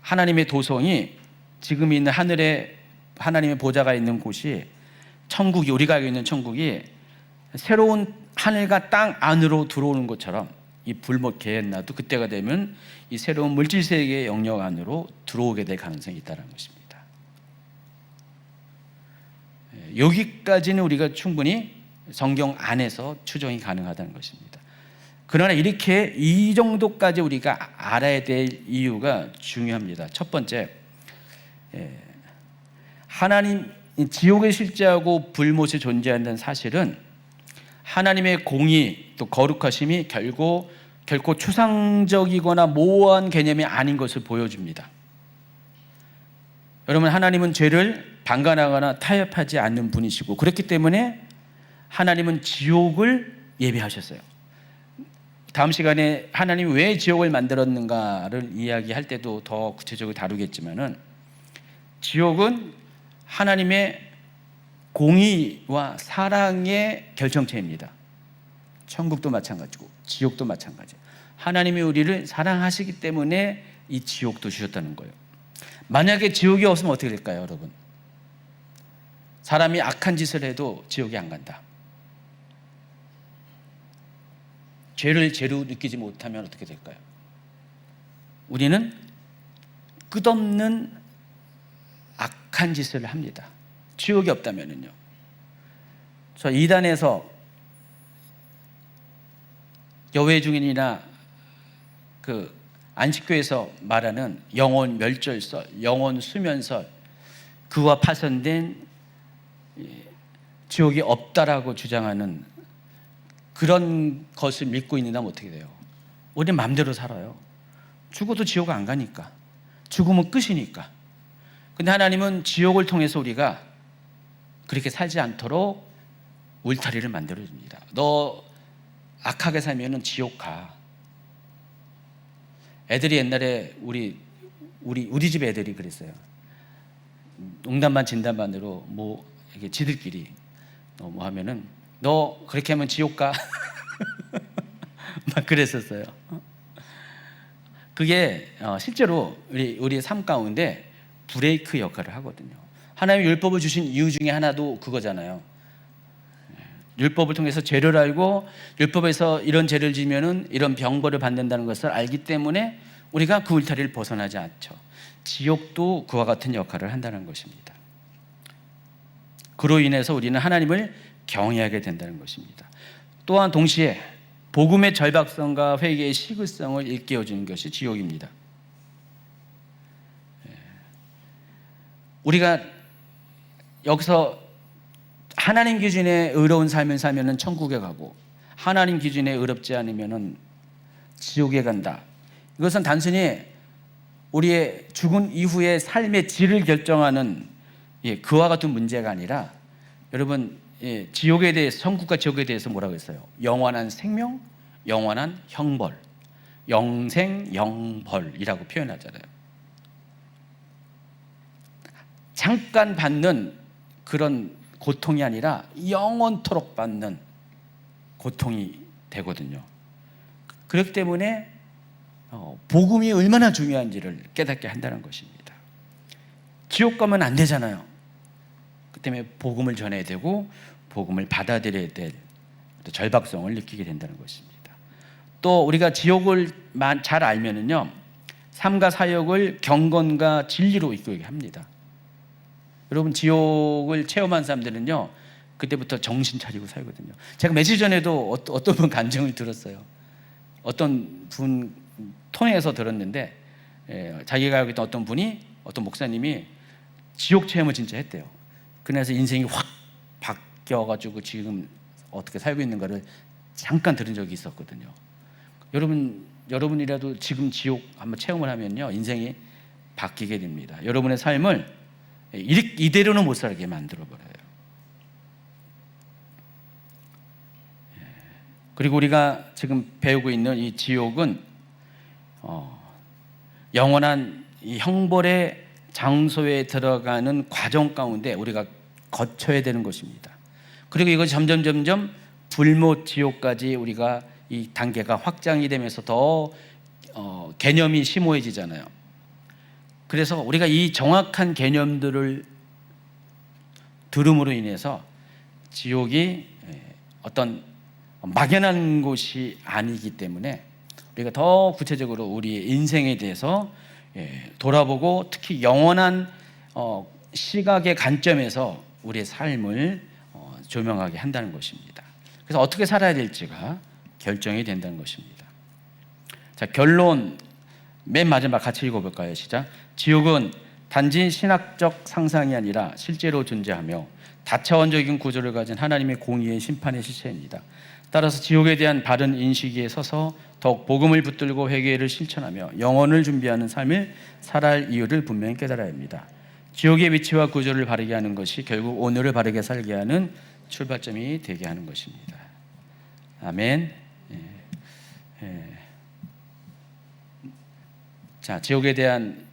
하나님의 도성이 지금 있는 하늘에 하나님의 보좌가 있는 곳이 천국이, 우리가 알고 있는 천국이 새로운 하늘과 땅 안으로 들어오는 것처럼 이 불못 게헨나도 그때가 되면 이 새로운 물질 세계의 영역 안으로 들어오게 될 가능성이 있다는 것입니다. 여기까지는 우리가 충분히 성경 안에서 추정이 가능하다는 것입니다. 그러나 이렇게 이 정도까지 우리가 알아야 될 이유가 중요합니다. 첫 번째, 하나님, 지옥에 실제하고 불못이 존재한다는 사실은 하나님의 공의 또 거룩하심이 결코 추상적이거나 모호한 개념이 아닌 것을 보여줍니다. 여러분, 하나님은 죄를 방관하거나 타협하지 않는 분이시고 그렇기 때문에 하나님은 지옥을 예비하셨어요. 다음 시간에 하나님이 왜 지옥을 만들었는가를 이야기할 때도 더 구체적으로 다루겠지만은 지옥은 하나님의 공의와 사랑의 결정체입니다. 천국도 마찬가지고 지옥도 마찬가지예요. 하나님이 우리를 사랑하시기 때문에 이 지옥도 주셨다는 거예요. 만약에 지옥이 없으면 어떻게 될까요, 여러분? 사람이 악한 짓을 해도 지옥에 안 간다. 죄를 죄로 느끼지 못하면 어떻게 될까요? 우리는 끝없는 악한 짓을 합니다. 지옥이 없다면은요. 저 이단에서 여호와의 증인이나 그 안식교에서 말하는 영혼 멸절설, 영혼 수면설, 그와 파손된 지옥이 없다라고 주장하는 그런 것을 믿고 있는다면 어떻게 돼요? 우리 마음대로 살아요. 죽어도 지옥 안 가니까. 죽으면 끝이니까. 근데 하나님은 지옥을 통해서 우리가 그렇게 살지 않도록 울타리를 만들어 줍니다. 너 악하게 살면은 지옥 가. 애들이 옛날에 우리 집 애들이 그랬어요. 농담반 진담반으로 뭐 이게 지들끼리 뭐 하면은 너 그렇게 하면 지옥 가. 막 그랬었어요. 그게 실제로 우리의 삶 가운데 브레이크 역할을 하거든요. 하나님의 율법을 주신 이유 중에 하나도 그거잖아요. 율법을 통해서 죄를 알고 율법에서 이런 죄를 지면은 이런 병벌을 받는다는 것을 알기 때문에 우리가 그 울타리를 벗어나지 않죠. 지옥도 그와 같은 역할을 한다는 것입니다. 그로 인해서 우리는 하나님을 경외하게 된다는 것입니다. 또한 동시에 복음의 절박성과 회개의 시급성을 일깨워주는 것이 지옥입니다. 우리가 여기서 하나님 기준에 의로운 삶을 살면 천국에 가고 하나님 기준에 의롭지 않으면 지옥에 간다. 이것은 단순히 우리의 죽은 이후의 삶의 질을 결정하는 그와 같은 문제가 아니라 여러분 지옥에 대해서 천국과 지옥에 대해서 뭐라고 했어요? 영원한 생명, 영원한 형벌, 영생, 영벌이라고 표현하잖아요. 잠깐 받는 그런 고통이 아니라 영원토록 받는 고통이 되거든요. 그렇기 때문에 복음이 얼마나 중요한지를 깨닫게 한다는 것입니다. 지옥 가면 안 되잖아요. 그 때문에 복음을 전해야 되고 복음을 받아들여야 될 절박성을 느끼게 된다는 것입니다. 또 우리가 지옥을 잘 알면은요, 삶과 사역을 경건과 진리로 이끌게 합니다. 여러분 지옥을 체험한 사람들은요, 그때부터 정신 차리고 살거든요. 제가 며칠 전에도 어떤 분 간증을 들었어요. 어떤 분 통해서 들었는데 자기가 알고 있던 어떤 목사님이 지옥 체험을 진짜 했대요. 그래서 인생이 확 바뀌어가지고 지금 어떻게 살고 있는가를 잠깐 들은 적이 있었거든요. 여러분이라도 지금 지옥 한번 체험을 하면요, 인생이 바뀌게 됩니다. 여러분의 삶을 이대로는 못 살게 만들어버려요. 그리고 우리가 지금 배우고 있는 이 지옥은 영원한 이 형벌의 장소에 들어가는 과정 가운데 우리가 거쳐야 되는 것입니다. 그리고 이것이 점점 불못 지옥까지 우리가 이 단계가 확장이 되면서 더 개념이 심오해지잖아요. 그래서 우리가 이 정확한 개념들을 들음으로 인해서 지옥이 어떤 막연한 곳이 아니기 때문에 우리가 더 구체적으로 우리의 인생에 대해서 돌아보고 특히 영원한 시각의 관점에서 우리의 삶을 조명하게 한다는 것입니다. 그래서 어떻게 살아야 될지가 결정이 된다는 것입니다. 자, 결론 맨 마지막 같이 읽어볼까요? 시작. 지옥은 단지 신학적 상상이 아니라 실제로 존재하며 다차원적인 구조를 가진 하나님의 공의의 심판의 실체입니다. 따라서 지옥에 대한 바른 인식에 서서 더욱 복음을 붙들고 회개를 실천하며 영혼을 준비하는 삶을 살아갈 이유를 분명히 깨달아야 합니다. 지옥의 위치와 구조를 바르게 하는 것이 결국 오늘을 바르게 살게 하는 출발점이 되게 하는 것입니다. 아멘. 자, 지옥에 대한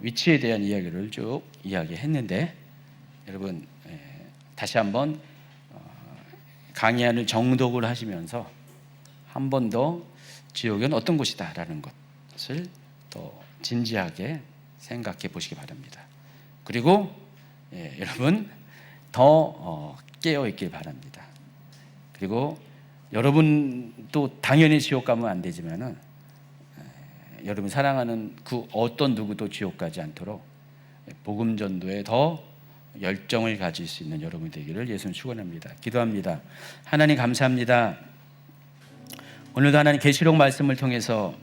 위치에 대한 이야기를 쭉 이야기했는데 여러분 다시 한번 강의하는 정독을 하시면서 한 번 더 지옥은 어떤 곳이다라는 것을 더 진지하게 생각해 보시기 바랍니다. 그리고 여러분 더 깨어 있길 바랍니다. 그리고 여러분도 당연히 지옥 가면 안 되지만은 여러분 사랑하는 그 어떤 누구도 지옥 가지 않도록 복음 전도에 더 열정을 가질 수 있는 여러분이 되기를 예수님 축원합니다. 기도합니다. 하나님 감사합니다. 오늘도 하나님 계시록 말씀을 통해서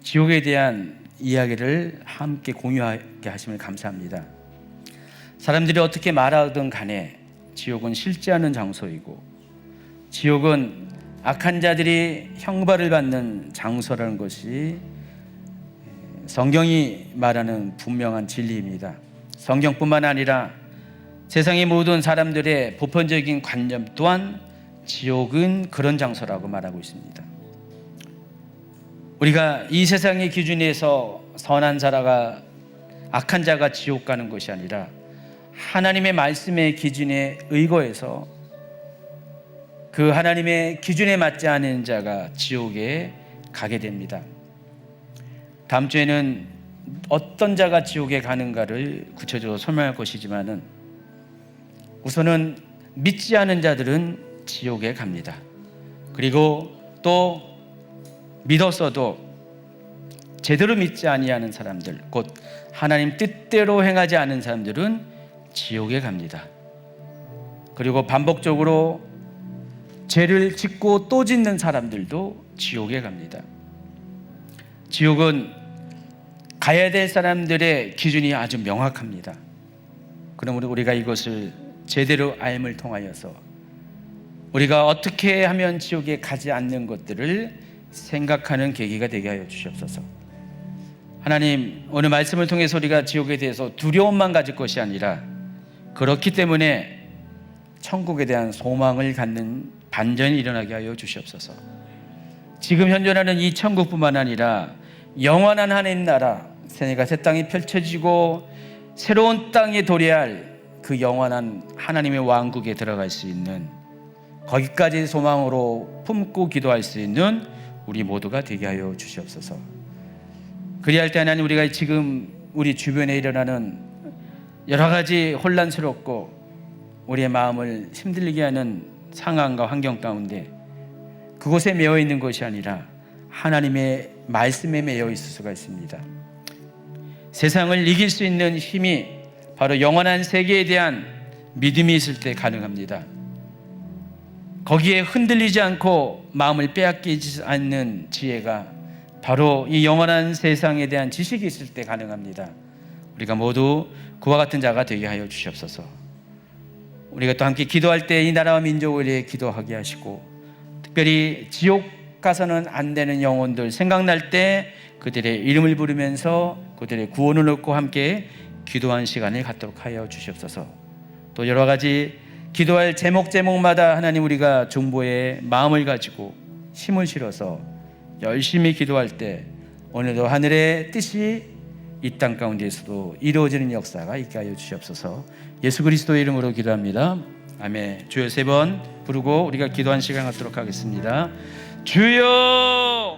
지옥에 대한 이야기를 함께 공유하게 하심을 감사합니다. 사람들이 어떻게 말하든 간에 지옥은 실제하는 장소이고 지옥은 악한 자들이 형벌을 받는 장소라는 것이 성경이 말하는 분명한 진리입니다. 성경뿐만 아니라 세상의 모든 사람들의 보편적인 관념 또한 지옥은 그런 장소라고 말하고 있습니다. 우리가 이 세상의 기준에서 선한 자라가 악한 자가 지옥 가는 것이 아니라 하나님의 말씀의 기준에 의거해서 그 하나님의 기준에 맞지 않은 자가 지옥에 가게 됩니다. 다음 주에는 어떤 자가 지옥에 가는가를 구체적으로 설명할 것이지만은 우선은 믿지 않은 자들은 지옥에 갑니다. 그리고 또 믿었어도 제대로 믿지 아니하는 사람들, 곧 하나님 뜻대로 행하지 않은 사람들은 지옥에 갑니다. 그리고 반복적으로 죄를 짓고 또 짓는 사람들도 지옥에 갑니다. 지옥은 가야 될 사람들의 기준이 아주 명확합니다. 그럼 우리가 이것을 제대로 알을 통하여서 우리가 어떻게 하면 지옥에 가지 않는 것들을 생각하는 계기가 되게 하여 주시옵소서. 하나님, 오늘 말씀을 통해서 우리가 지옥에 대해서 두려움만 가질 것이 아니라 그렇기 때문에 천국에 대한 소망을 갖는 반전이 일어나게 하여 주시옵소서. 지금 현존하는 이 천국뿐만 아니라 영원한 하나님 나라, 새내가 새 땅이 펼쳐지고 새로운 땅에 도래할 그 영원한 하나님의 왕국에 들어갈 수 있는, 거기까지 소망으로 품고 기도할 수 있는 우리 모두가 되게 하여 주시옵소서. 그리할 때 하나님, 우리가 지금 우리 주변에 일어나는 여러 가지 혼란스럽고 우리의 마음을 힘들게 하는 상황과 환경 가운데 그곳에 매여 있는 것이 아니라 하나님의 말씀에 매여 있을 수가 있습니다. 세상을 이길 수 있는 힘이 바로 영원한 세계에 대한 믿음이 있을 때 가능합니다. 거기에 흔들리지 않고 마음을 빼앗기지 않는 지혜가 바로 이 영원한 세상에 대한 지식이 있을 때 가능합니다. 우리가 모두 그와 같은 자가 되게 하여 주시옵소서. 우리가 또 함께 기도할 때 이 나라와 민족을 위해 기도하게 하시고, 특별히 지옥 가서는 안 되는 영혼들 생각날 때 그들의 이름을 부르면서 그들의 구원을 얻고 함께 기도하는 시간을 갖도록 하여 주시옵소서. 또 여러 가지 기도할 제목마다 하나님, 우리가 중보의 마음을 가지고 힘을 실어서 열심히 기도할 때 오늘도 하늘의 뜻이 이 땅 가운데에서도 이루어지는 역사가 있게 하여 주시옵소서. 예수 그리스도의 이름으로 기도합니다. 아멘. 주여 3번 부르고 우리가 기도한 시간 갖도록 하겠습니다. 주여!